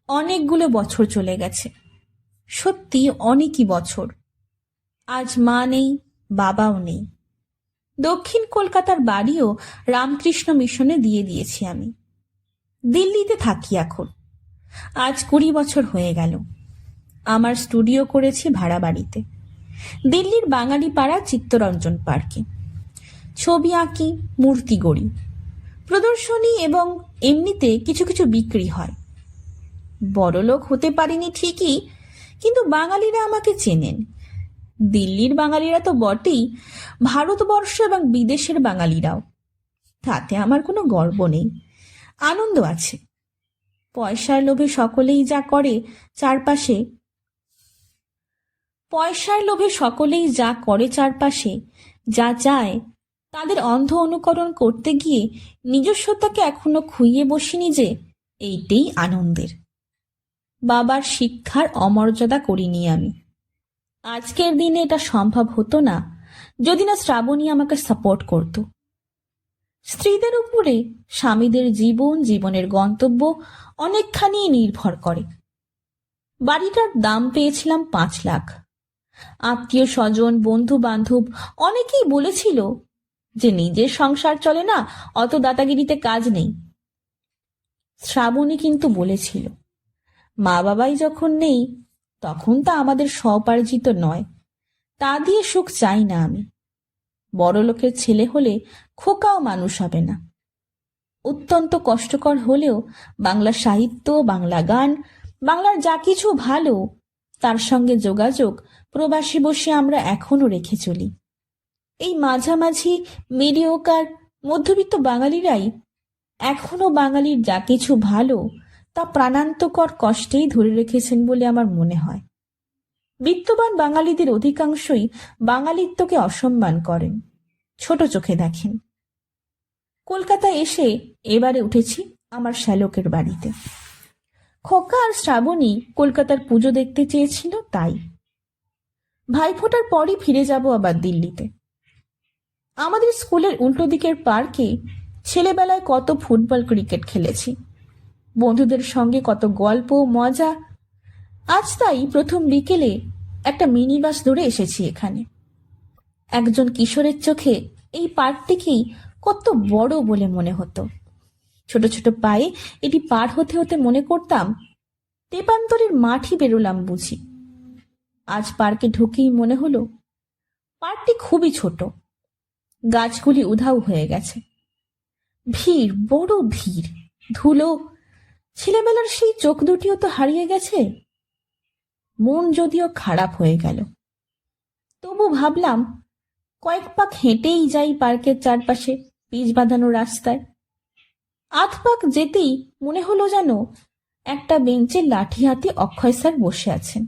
অনেকগুলো বছর চলে গেছে, সত্যি অনেকই বছর। আজ মা নেই, বাবাও নেই। দক্ষিণ কলকাতার বাড়িও রামকৃষ্ণ মিশনে দিয়ে দিয়েছি আমি। দিল্লিতে থাকি এখন, আজ 20 বছর হয়ে গেল। আমার স্টুডিও করেছি ভাড়া বাড়িতে, দিল্লির বাঙালি পাড়া চিত্তরঞ্জন পার্কে। ছবি আঁকি, মূর্তি গড়ি, প্রদর্শনী এবং এমনিতে কিছু কিছু বিক্রি হয়। বড়লোক হতে পারিনি ঠিকই, কিন্তু বাঙালিরা আমাকে চেনেন। দিল্লির বাঙালিরা তো বটেই, ভারতবর্ষ এবং বিদেশের বাঙালিরাও। তাতে আমার কোনো গর্ব নেই, আনন্দ আছে। পয়সার লোভে সকলেই যা করে চারপাশে, চারপাশে যা চায়, তাদের অন্ধ অনুকরণ করতে গিয়ে নিজস্বতাকে এখনো খুইয়ে বসিনি যে, এইটাই আনন্দের। বাবার শিক্ষার অমর্যাদা করিনি আমি। আজকের দিনে এটা সম্ভব হতো না যদি না শ্রাবণী আমাকে সাপোর্ট করত। স্ত্রীদের উপরে স্বামীদের জীবন, জীবনের গন্তব্য অনেকখানি নির্ভর করে। বাড়িটার দাম পেয়েছিলাম 5 লাখ। আত্মীয় স্বজন, বন্ধু বান্ধব অনেকেই বলেছিল যে নিজের সংসার চলে না, অত দাদাগিরিতে কাজ নেই। শ্রাবণী কিন্তু বলেছিল, মা বাবাই যখন নেই তখন তা আমাদের স্বউপার্জিত নয়, তা দিয়ে সুখ চাই না আমি। বড়লোকের ছেলে হলে খোকাও মানুষ হবে না। অত্যন্ত কষ্টকর হলেও বাংলা সাহিত্য, বাংলা গান, বাংলার যা কিছু ভালো তার সঙ্গে যোগাযোগ প্রবাসী বসে আমরা এখনো রেখে চলি। এই মাঝামাঝি মিডিওকার মধ্যবিত্ত বাঙালিরাই এখনো বাঙালির যা কিছু ভালো তা প্রাণান্তকর কষ্টেই ধরে রেখেছেন বলে আমার মনে হয়। বিত্তবান বাঙালিদের অধিকাংশই বাঙালিত্বকে অসম্মান করেন, ছোট চোখে দেখেন। কলকাতায় এসে এবারে উঠেছি আমার শ্যালকের বাড়িতে। খোকা আর শ্রাবণী কলকাতার পুজো দেখতে চেয়েছিল, তাই ভাইফোঁটার পরই ফিরে যাব আবার দিল্লিতে। আমাদের স্কুলের উল্টো দিকের পার্কে ছেলেবেলায় কত ফুটবল, ক্রিকেট খেলেছি, বন্ধুদের সঙ্গে কত গল্প মজা। আজ তাই প্রথম বিকেলে একটা মিনি বাস ধরে এসেছি এখানে। একজন কিশোরের চোখে এই পার্কটিকেই কত বড় বলে মনে হতো। ছোট ছোট পায়ে এটি পার হতে হতে মনে করতাম তেপান্তরের মাঠই বেরোলাম বুঝি। আজ পার্কে ঢুকেই মনে হলো পার্কটি খুবই ছোট, গাছগুলি উধাও হয়ে গেছে, ভিড়, বড় ভিড়, ধুলো, ছেলেবেলার সেই চোখ দুটিও তো হারিয়ে গেছে। মন যদিও খারাপ হয়ে গেল, তবু ভাবলাম কয়েক পাক হেঁটেই যাই পার্কের চারপাশে পিচ বাঁধানো রাস্তায়। আধ পাক যেতেই মনে হলো যেন একটা বেঞ্চে লাঠি হাতে অক্ষয় স্যার বসে আছেন।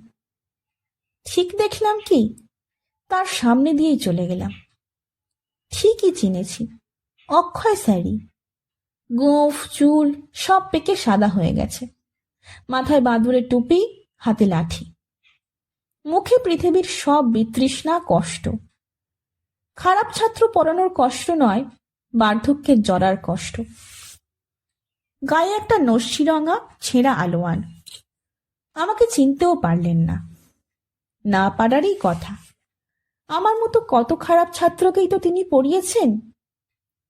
ঠিক দেখলাম কি, তার সামনে দিয়েই চলে গেলাম। ঠিকই চিনেছি, অক্ষয় স্যারই। গোঁফ, চুল সব পেকে সাদা হয়ে গেছে, মাথায় বাঁদুরে টুপি, হাতে লাঠি, মুখে পৃথিবীর সব বিতৃষ্ণা, কষ্ট। খারাপ ছাত্র পড়ানোর কষ্ট নয়, বার্ধক্যের জরার কষ্ট। গায়ে একটা নস্যি রঙা ছেঁড়া আলোয়ান। আমাকে চিনতেও পারলেন না, না পারারই কথা। আমার মতো কত খারাপ ছাত্রকেই তো তিনি পড়িয়েছেন।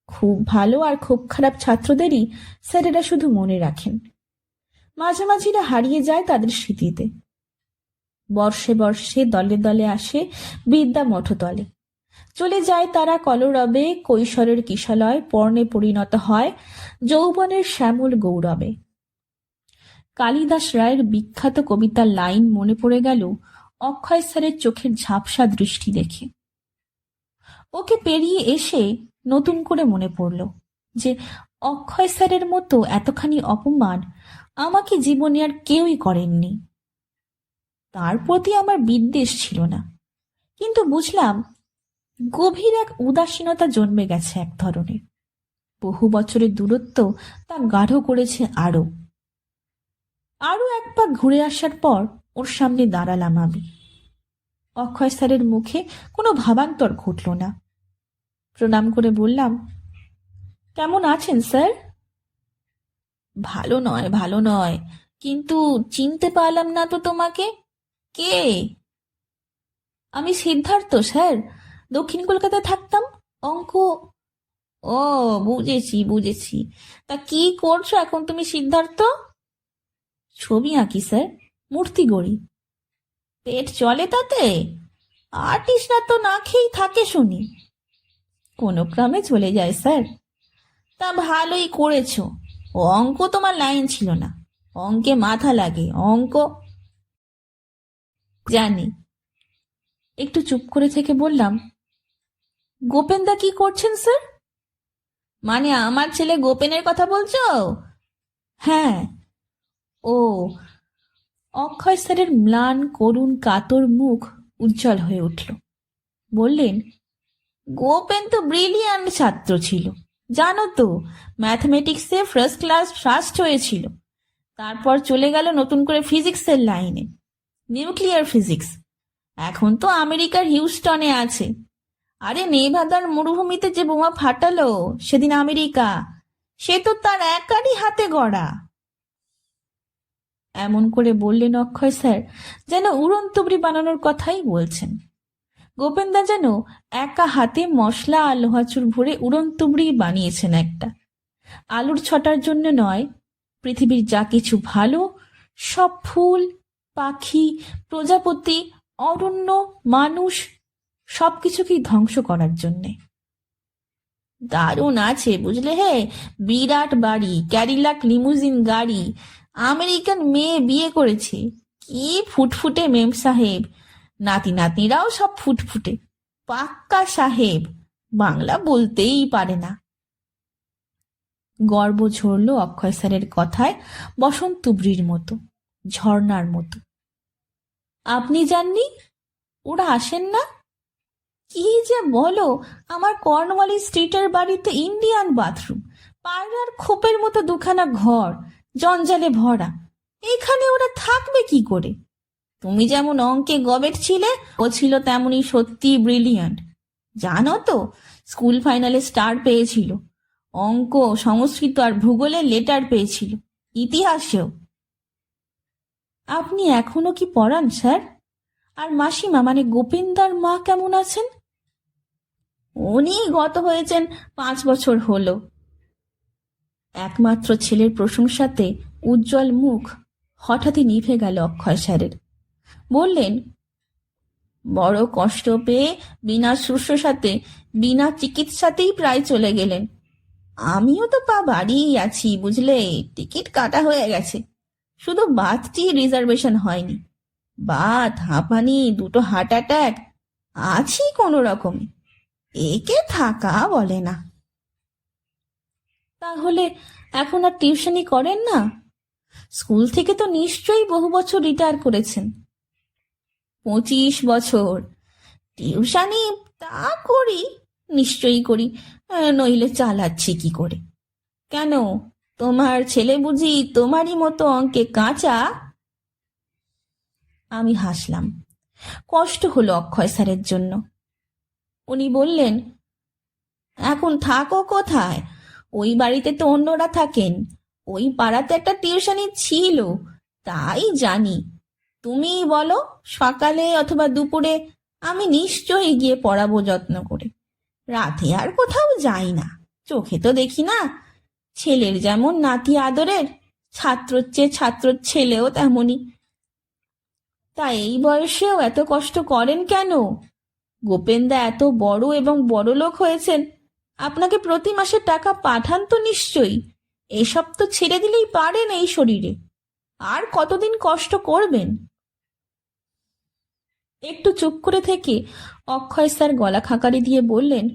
খুব ভালো আর খুব খারাপ ছাত্রদেরই স্যারেরা শুধু মনে রাখেন, মাঝামাঝিরা হারিয়ে যায় তাদের স্মৃতিতে। বর্ষে বর্ষে দলে দলে আসে বিদ্যা মঠতলে, চলে যায় তারা কলরবে, কৈশোরের কিশলয় পর্ণে পরিণত হয় যৌবনের শ্যামল গৌরবে। কালিদাস রায়ের বিখ্যাত কবিতার লাইন মনে পড়ে গেল অক্ষয় স্যারের চোখের ঝাপসা দৃষ্টি দেখে। ওকে পেরিয়ে এসে নতুন করে মনে পড়ল যে অক্ষয় স্যারের মতো এতখানি অপমান আমাকে জীবনে আর কেউই করেননি। তার প্রতি আমার বিদ্বেষ ছিল না, কিন্তু বুঝলাম গভীর এক উদাসীনতা জন্মে গেছে এক ধরনের। বহু বছরের দূরত্ব তা গাঢ় করেছে আরো এক পাক ঘুরে আসার পর ওর সামনে দাঁড়ালাম আমি। অক্ষয় স্যারের মুখে কোনো ভাবান্তর ঘটল না। প্রণাম করে বললাম, কেমন আছেন স্যার? ভালো নয়, ভালো নয়, কিন্তু চিনতে পারলাম না তো তোমাকে। কে? আমি সিদ্ধার্থ স্যার, দক্ষিণ কলকাতায় থাকতাম, অঙ্ক। ও, বুঝেছি বুঝেছি। তা কি করছো এখন তুমি সিদ্ধার্থ? ছবি আঁকি স্যার, মূর্তি গড়ি। পেট চলে তাতে? আর্টিস্টরা তো না খেয়েই থাকে শুনি। কোনো ক্রমে চলে যায় স্যার। তা ভালোই করেছো, অঙ্ক তোমার লাইন ছিল না, অঙ্কে মাথা লাগে, অঙ্ক। জানি। একটু চুপ করে থেকে বললাম, গোপেনদা কি করছেন স্যার? মানে আমার ছেলে গোপেনের কথা বলছো? হ্যাঁ। ও। অক্ষয় স্যারের ম্লান, করুণ, কাতর মুখ উজ্জ্বল হয়ে উঠল। বললেন, গোপেন তো ব্রিলিয়ান্ট ছাত্র ছিল, জানো তো, ম্যাথমেটিক্সে ফার্স্ট ক্লাস ফার্স্ট হয়েছিল, তারপর চলে গেল নতুন করে ফিজিক্সের লাইনে, নিউক্লিয়ার ফিজিক্স। এখন তো আমেরিকার হিউস্টনে আছে। আরে নেভাদার মরুভূমিতে যে বোমা ফাটালো সেদিন আমেরিকা, সে তো তার একারই হাতে গড়া। এমন করে বললেন অক্ষয় স্যার, যেন উড়নতুবড়ি বানানোর কথাই বলছেন। গোপেনদা যেন একা হাতে মশলা আর লোহাচুর ভরে উড়নতুবড়ি বানিয়েছেন একটা। আলুর ছটার জন্য নয়, পৃথিবীর যা কিছু ভালো, সব ফুল, পাখি, প্রজাপতি, অরণ্য, মানুষ, সবকিছুকেই ধ্বংস করার জন্যে। দারুণ আছে বুঝলে হে, বিরাট বাড়ি, ক্যাডিলাক লিমুজিন গাড়ি, আমেরিকান মেয়ে বিয়ে করেছে, কি ফুটফুটে মেম সাহেব, নাতি নাতনিরাও সব ফুটফুটে, পাক্কা সাহেব, বাংলা বলতেই পারে না। গর্ব ঝরল অক্ষয় স্যারের কথায় বসন্ত তুবড়ির মতো, ঝর্ণার মতো। আপনি জাননি? ওরা আসেন না? কি যে বলো, আমার কর্নওয়ালি স্ট্রিটের বাড়িতে ইন্ডিয়ান বাথরুম, পায়রার খোপের মতো দুখানা ঘর, জঞ্জালে ভরা। এখানে ওরা থাকবে কি করে? তুমি যেমন অঙ্কে গবেট ছিলে, ও ছিল তেমনি সত্যি ব্রিলিয়ান্ট। জানো তো, স্কুল ফাইনালে স্টার পেয়েছিল, অঙ্ক, সংস্কৃত আর ভূগোলে লেটার পেয়েছিল, ইতিহাসেও। আপনি এখনো কি পড়ান স্যার? আর মাসিমা মানে গোপেনদার মা কেমন আছেন? উনি গত হয়েছেন 5 বছর হলো। একমাত্র ছেলের প্রশংসাতে উজ্জ্বল মুখ হঠাৎই নিভে গেল অক্ষয় স্যারের। বললেন, বড় কষ্ট পেয়ে বিনা শুশ্রূষাতে, বিনা চিকিৎসাতেই প্রায় চলে গেলেন। আমিও তো পা বাড়িয়েই আছি বুঝলে, টিকিট কাটা হয়ে গেছে, শুধু বাথটি রিজার্ভেশন হয়নি। বাত, হাঁপানি, 2টো হার্ট অ্যাটাক, আছি কোনো রকমে, একে থাকা বলে না। তাহলে এখন আর টিউশনি করেন না? স্কুল থেকে তো নিশ্চয়ই বহু বছর রিটায়ার করেছেন। 25 বছর। টিউশনি তা করি, নিশ্চয়ই করি, নইলে চালাচ্ছি কি করে? কেন, তোমার ছেলে বুঝি তোমারই মতো অঙ্কে কাঁচা? আমি হাসলাম। কষ্ট হলো অক্ষয় স্যারের জন্য। উনি বললেন, এখন থাকো কোথায়? ওই বাড়িতে তো অন্যরা থাকেন, ওই পাড়াতে একটা টিউশনি ছিল, তাই জানি। তুমি বলো, সকালে অথবা দুপুরে আমি নিশ্চয়ই গিয়ে পড়াবো যত্ন করে। রাতে আর কোথাও যাই না, চোখে তো দেখি না। ছেলের যেমন নাতি আদরের, ছাত্রর চেয়ে ছাত্রর ছেলেও তেমনই। তা এই বয়সেও এত কষ্ট করেন কেন? গোপেনদা এত বড় এবং বড় লোক হয়েছেন, আপনাকে প্রতি মাসে টাকা পাঠান তো নিশ্চয়ই। এসব তো ছেড়ে দিলেই পারেন এই শরীরে, আর কতদিন কষ্ট করবেন? একটু চুপ করে থেকে অক্ষয় স্যার গলা খাকারি দিয়ে বললেন,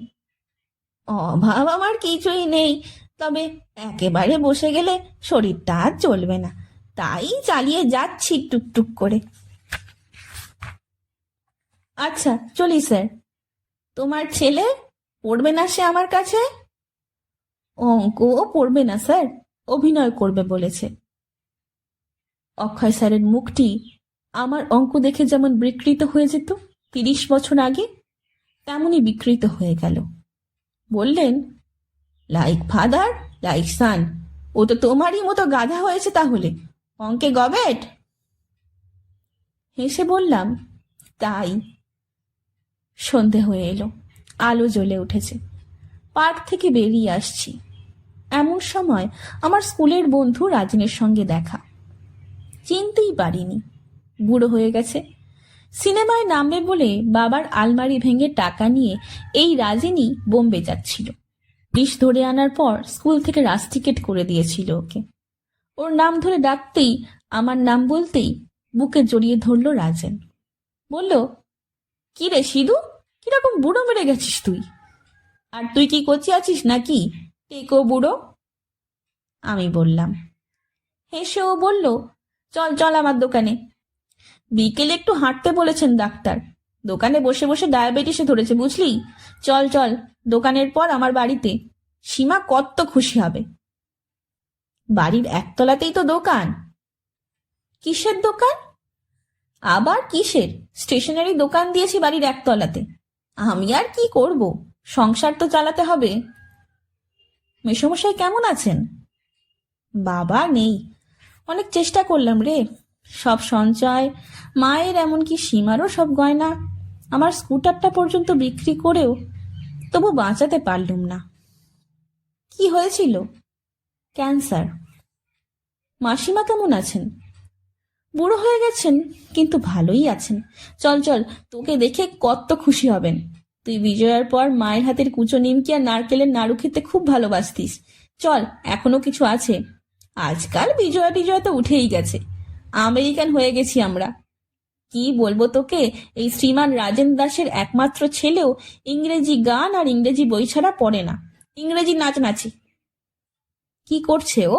অভাব আমার কিছুই নেই, তবে একেবারে বসে গেলে শরীরটা আর চলবে না, তাই চালিয়ে যাচ্ছি টুকটুক করে। আচ্ছা চলি স্যার। তোমার ছেলে পড়বে না সে আমার কাছে? অঙ্কও পড়বে না স্যার, অভিনয় করবে বলেছে। অক্ষয় স্যারের মুখটি আমার অঙ্ক দেখে যেমন বিকৃত হয়ে যেত 30 বছর আগে, তেমনই বিকৃত হয়ে গেল। বললেন, লাইক ফাদার লাইক সান, ও তো তোমারই মতো গাধা হয়েছে তাহলে, অঙ্কে গবেট। হেসে বললাম, তাই। সন্ধে হয়ে এলো, আলো জ্বলে উঠেছে, পার্ক থেকে বেরিয়ে আসছি। এমন সময় আমার স্কুলের বন্ধু রাজনের সঙ্গে দেখা। চিনতেই পারিনি, বুড়ো হয়ে গেছে। সিনেমায় নামবে বলে বাবার আলমারি ভেঙে টাকা নিয়ে এই রাজিনী বোম্বে যাচ্ছিল। ডিশ ধরে আনার পর স্কুল থেকে রাস টিকেট করে দিয়েছিল ওকে। ওর নাম ধরে ডাকতেই, আমার নাম বলতেই বুকে জড়িয়ে ধরল রাজেন। বলল, কি রে সিধু, কিরকম বুড়ো মেরে গেছিস তুই? আর তুই কি কচি আছিস নাকি, টেকো বুড়ো? আমি বললাম। হেসে ও বলল, চল চল আমার দোকানে। বিকেলে একটু হাঁটতে বলেছেন ডাক্তার, দোকানে বসে বসে ডায়াবেটিসে ধরেছে বুঝলি। চল চল, দোকানের পর আমার বাড়িতে, সীমা কত খুশি হবে। বাড়ির একতলাতেই তো দোকান, কিসের দোকান? আবার কিসের? স্টেশনারি দোকান দিয়েছি বাড়ির একতলাতে। আমি আর কি করব, সংসার তো চালাতে হবে। মেসোমশাই কেমন আছেন? বাবা নেই। অনেক চেষ্টা করলাম রে, সব সঞ্চয়, মায়ের এমনকি সীমারও সব গয়না, আমার স্কুটারটা পর্যন্ত বিক্রি করেও তবু বাঁচাতে পারলুম না। কি হয়েছিল? ক্যান্সার। মাসিমা কেমন আছেন? বুড়ো হয়ে গেছেন, কিন্তু ভালোই আছেন। চল চল, তোকে দেখে কত খুশি হবেন। তুই বিজয়ার পর মায়ের হাতের কুচো নিমকি আর নারকেলের নাড়ু খেতে খুব ভালোবাসতিস। চল, এখনো কিছু আছে। আজকাল বিজয়া টিজয়া তো উঠেই গেছে, আমেরিকান হয়ে গেছি আমরা। কি বলবো তোকে, এই শ্রীমান রাজেন দাসের একমাত্র ছেলেও ইংরেজি গান আর ইংরেজি বই ছাড়া পড়ে না, ইংরেজি নাচনাচি। কি করছে ও?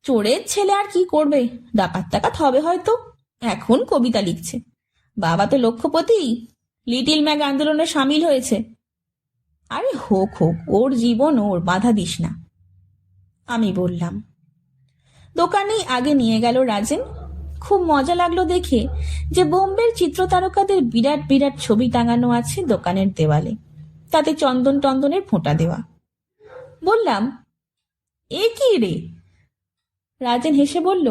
চোরের ছেলে আর কি করবে, ডাকাত টাকাত হবে হয়তো। এখন কবিতা লিখছে। বাবা তো লক্ষপতি, লিটিল ম্যাগ আন্দোলনে সামিল হয়েছে। আরে হোক হোক, ওর জীবন ওর, বাধা দিস না। আমি বললাম। দোকানেই আগে নিয়ে গেল রাজেন। খুব মজা লাগলো দেখে যে বোম্বের চিত্রতারকাদের বিরাট বিরাট ছবি টাঙানো আছে দোকানের দেওয়ালে, তাতে চন্দন টন্দনের ফোঁটা দেওয়া। বললাম, এ কি রে? রাজেন হেসে বলল,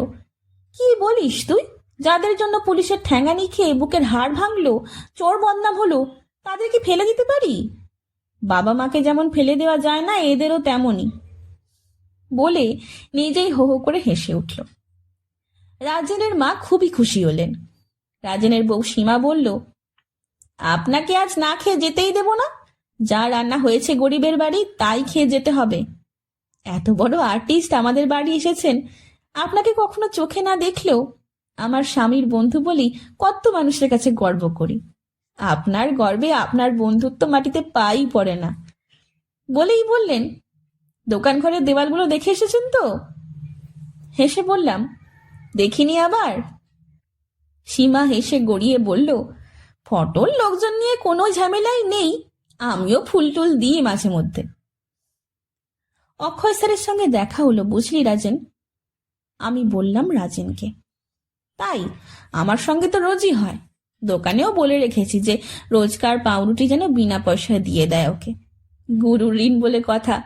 কি বলিস তুই? যাদের জন্য পুলিশের ঠ্যাঙানি খেয়ে বুকের হাড় ভাঙলো, চোর বদনাম হলো, তাদের কি ফেলে দিতে পারি? বাবা মাকে যেমন ফেলে দেওয়া যায় না, এদেরও তেমনই। বলে নিজেই হো হো করে হেসে উঠল। রাজেনের মা খুবই খুশি হলেন। রাজেনের বউ সীমা বলল, আপনাকে আজ না খেয়ে যেতেই দেব না। যা রান্না হয়েছে গরিবের বাড়ি, তাই খেয়ে যেতে হবে। এত বড় আর্টিস্ট আমাদের বাড়ি এসেছেন, আপনাকে কখনো চোখে না দেখলেও আমার স্বামীর বন্ধু বলি কত মানুষের কাছে গর্ব করি। আপনার গর্বে আপনার বন্ধুত্ব মাটিতে পাই পড়ে না। বলেই বললেন, দোকান ঘরের দেওয়ালগুলো দেখে এসেছেন তো? হেসে বললাম, দেখিনি আবার। সীমা হেসে গড়িয়ে বলল, ফটল লোকজন নিয়ে কোনো ঝামেলাই নেই, আমিও ফুল টুল দিই মাঝে মধ্যে। অক্ষয় স্যারের সঙ্গে দেখা হলো বুঝলি রাজেন? আমি বললাম রাজেনকে। তাই, আমার সঙ্গে তো রোজই হয়। দোকানেও বলে রেখেছি যে রোজকার পাউরুটি যেন বিনা পয়সায় দিয়ে দেয় ওকে। গুরুর ঋণ বলে কথা,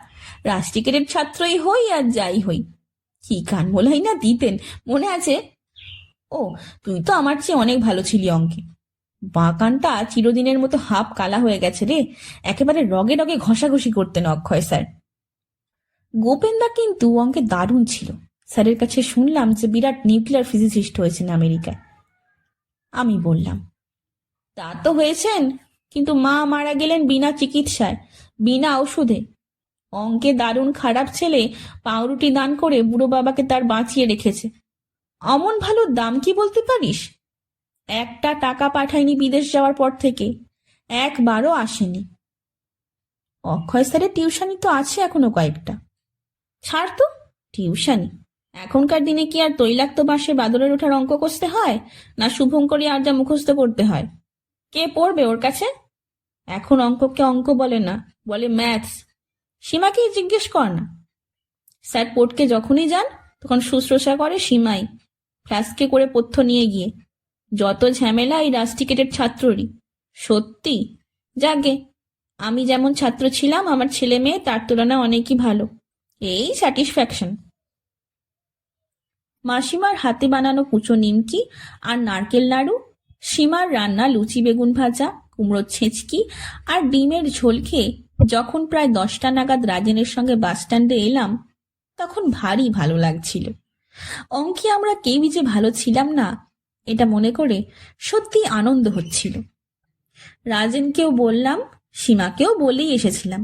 রাষ্ট্রিকেটের ছাত্রই হই আর যাই হই। কি কান মোলাই না দিতেন, মনে আছে? ও, তুই তো আমার চেয়ে অনেক ভালো ছিলি অঙ্কে। বাঁ কানটা চিরদিনের মতো হাফ কালা হয়ে গেছে রে, একেবারে রগে রগে ঘষাঘষি করতেন অক্ষয় স্যার। গোপেনদা কিন্তু অঙ্কে দারুণ ছিল। স্যারের কাছে শুনলাম যে বিরাট নিউক্লিয়ার ফিজিসিস্ট হয়েছেন আমেরিকায়। আমি বললাম, তা তো হয়েছেন, কিন্তু মা মারা গেলেন বিনা চিকিৎসায়, বিনা ওষুধে। অঙ্কে দারুণ খারাপ ছেলে পাউরুটি দান করে বুড়ো বাবাকে তার বাঁচিয়ে রেখেছে। অমন ভালো দাম কি বলতে পারিস? একটা টাকা পাঠায়নি বিদেশ যাওয়ার পর থেকে, একবারও আসেনি। অক্ষয় স্যারের টিউশনি তো আছে এখনো কয়েকটা। ছাড় তো টিউশনি, এখনকার দিনে কি আর তৈলাক্ত বাঁশে বাদরের ওঠার অঙ্ক কষতে হয়, না শুভঙ্করী আর যা মুখস্থ করতে হয়? কে পড়বে ওর কাছে? এখন অঙ্ককে অঙ্ক বলে না, বলে ম্যাথস। সীমাকেই জিজ্ঞেস কর না। স্যার পোর্টকে যখনই যান তখন শুশ্রূষা করে সীমাই, ফ্লাস্কে করে পথ্য নিয়ে গিয়ে। যত ঝামেলা এই রাস্টিকেটের ছাত্ররই। সত্যি, যাগে, আমি যেমন ছাত্র ছিলাম আমার ছেলে মেয়ে তার তুলনায় অনেকই ভালো, এই স্যাটিসফ্যাকশন। মাসিমার হাতে বানানো কুচো নিমকি আর নারকেল নাড়ু, সীমার রান্না লুচি বেগুন ভাজা, কুমড়োর ছেঁচকি আর ডিমের ঝোল খেয়ে যখন প্রায় 10টা নাগাদ রাজেনের সঙ্গে বাসস্ট্যান্ডে এলাম, তখন ভারী ভালো লাগছিল। অঙ্কে আমরা কেউই যে ভালো ছিলাম না, এটা মনে করে সত্যি আনন্দ হচ্ছিল। রাজেনকেও বললাম, সীমাকেও বলেই এসেছিলাম,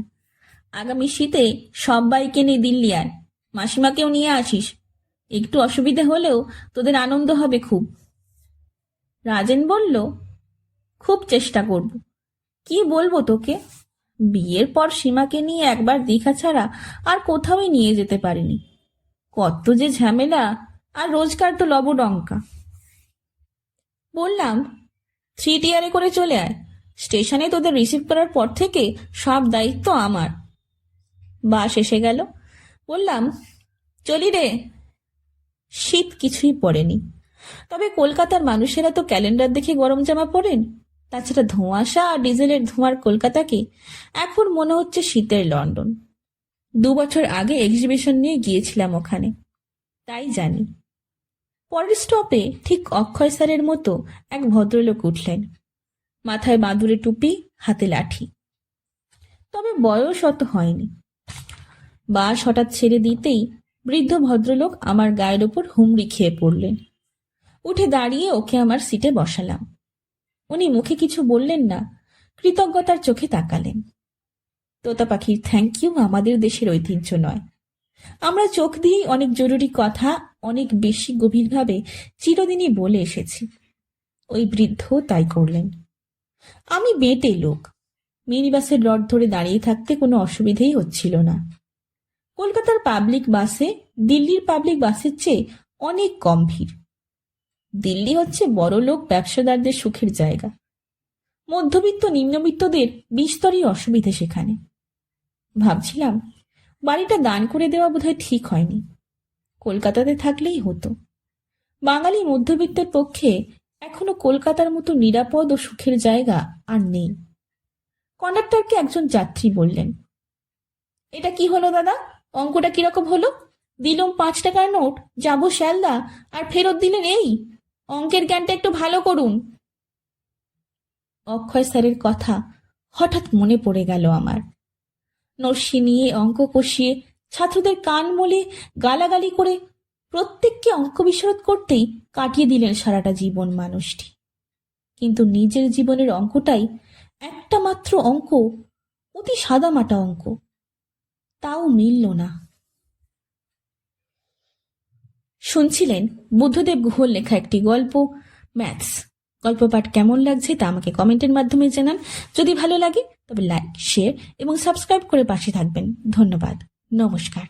আগামী শীতে সবাইকে নিয়ে দিল্লি আয়, মাসিমাকেও নিয়ে আসিস। একটু অসুবিধা হলেও তোদের আনন্দ হবে খুব। রাজেন বলল, খুব চেষ্টা করব। কি বলবো তোকে, বিয়ের পর সীমাকে নিয়ে একবার দীঘা ছাড়া আর কোথাওই নিয়ে যেতে পারিনি। কত যে ঝামেলা, আর রোজগার তো লবডঙ্কা। বললাম, 3 টিয়ারে করে চলে আয়, স্টেশনে তোদের রিসিভ করার পর থেকে সব দায়িত্ব আমার। বাস এসে গেল। বললাম, চলি রে। শীত কিছুই পড়েনি, তবে কলকাতার মানুষেরা তো ক্যালেন্ডার দেখে গরম জামা পরেন। তাছাড়া ধোঁয়াশা আর ডিজেলের ধোঁয়ার কলকাতাকে এখন মনে হচ্ছে শীতের লন্ডন। 2 বছর আগে এক্সিবিশন নিয়ে গিয়েছিলাম ওখানে, তাই জানি। পরের স্টপে ঠিক অক্ষয় স্যারের মতো এক ভদ্রলোক উঠলেন, মাথায় বাঁদুরে টুপি, হাতে লাঠি। তবে বয়স অত হয়নি। বাস হঠাৎ ছেড়ে দিতেই বৃদ্ধ ভদ্রলোক আমার গায়ের ওপর হুমড়ি খেয়ে পড়লেন। উঠে দাঁড়িয়ে ওকে আমার সিটে বসালাম। উনি মুখে কিছু বললেন না, কৃতজ্ঞতার চোখে তাকালেন। তোতা পাখির থ্যাংক ইউ আমাদের দেশের ঐতিহ্য নয়। আমরা চোখ দিয়েই অনেক জরুরি কথা অনেক বেশি গভীরভাবে চিরদিনই বলে এসেছি। ওই বৃদ্ধ তাই করলেন। আমি বেটে লোক, মিনি বাসের রড ধরে দাঁড়িয়ে থাকতে কোনো অসুবিধেই হচ্ছিল না। কলকাতার পাবলিক বাসে দিল্লির পাবলিক বাসের চেয়ে অনেক কম ভিড়। দিল্লি হচ্ছে বড় লোক ব্যবসাদারদের সুখের জায়গা। মধ্যবিত্ত নিম্নবিত্তদের বিস্তরই অসুবিধে সেখানে। ভাবছিলাম বাড়িটা দান করে দেওয়া বোধহয় ঠিক হয়নি, কলকাতাতে থাকলেই হতো। বাঙালি মধ্যবিত্তের পক্ষে এখনো কলকাতার মতো নিরাপদ ও সুখের জায়গা আর নেই। কন্ডাক্টরকে একজন যাত্রী বললেন, এটা কি হলো দাদা, অঙ্কটা কিরকম হলো? দিলুম 5 টাকার নোট, যাবো শ্যালদা, আর ফেরত দিলেন এই। অঙ্কের জ্ঞানটা একটু ভালো করুন। অক্ষয় স্যারের কথা হঠাৎ মনে পড়ে গেল আমার। নস্যি নিয়ে অঙ্ক কষিয়ে ছাত্রদের কান মলে গালাগালি করে প্রত্যেককে অঙ্ক বিশরদ করতেই কাটিয়ে দিলেন সারাটা জীবন মানুষটি। কিন্তু নিজের জীবনের অঙ্কটাই একটা মাত্র অঙ্ক, অতি সাদামাটা অঙ্ক, তাও মিলল না। শুনছিলেন বুদ্ধদেব গুহর লেখা একটি গল্প, ম্যাথস। গল্প পাঠ কেমন লাগছে তা আমাকে কমেন্টের মাধ্যমে জানান। যদি ভালো লাগে তবে লাইক, শেয়ার এবং সাবস্ক্রাইব করে পাশে থাকবেন। ধন্যবাদ। নমস্কার।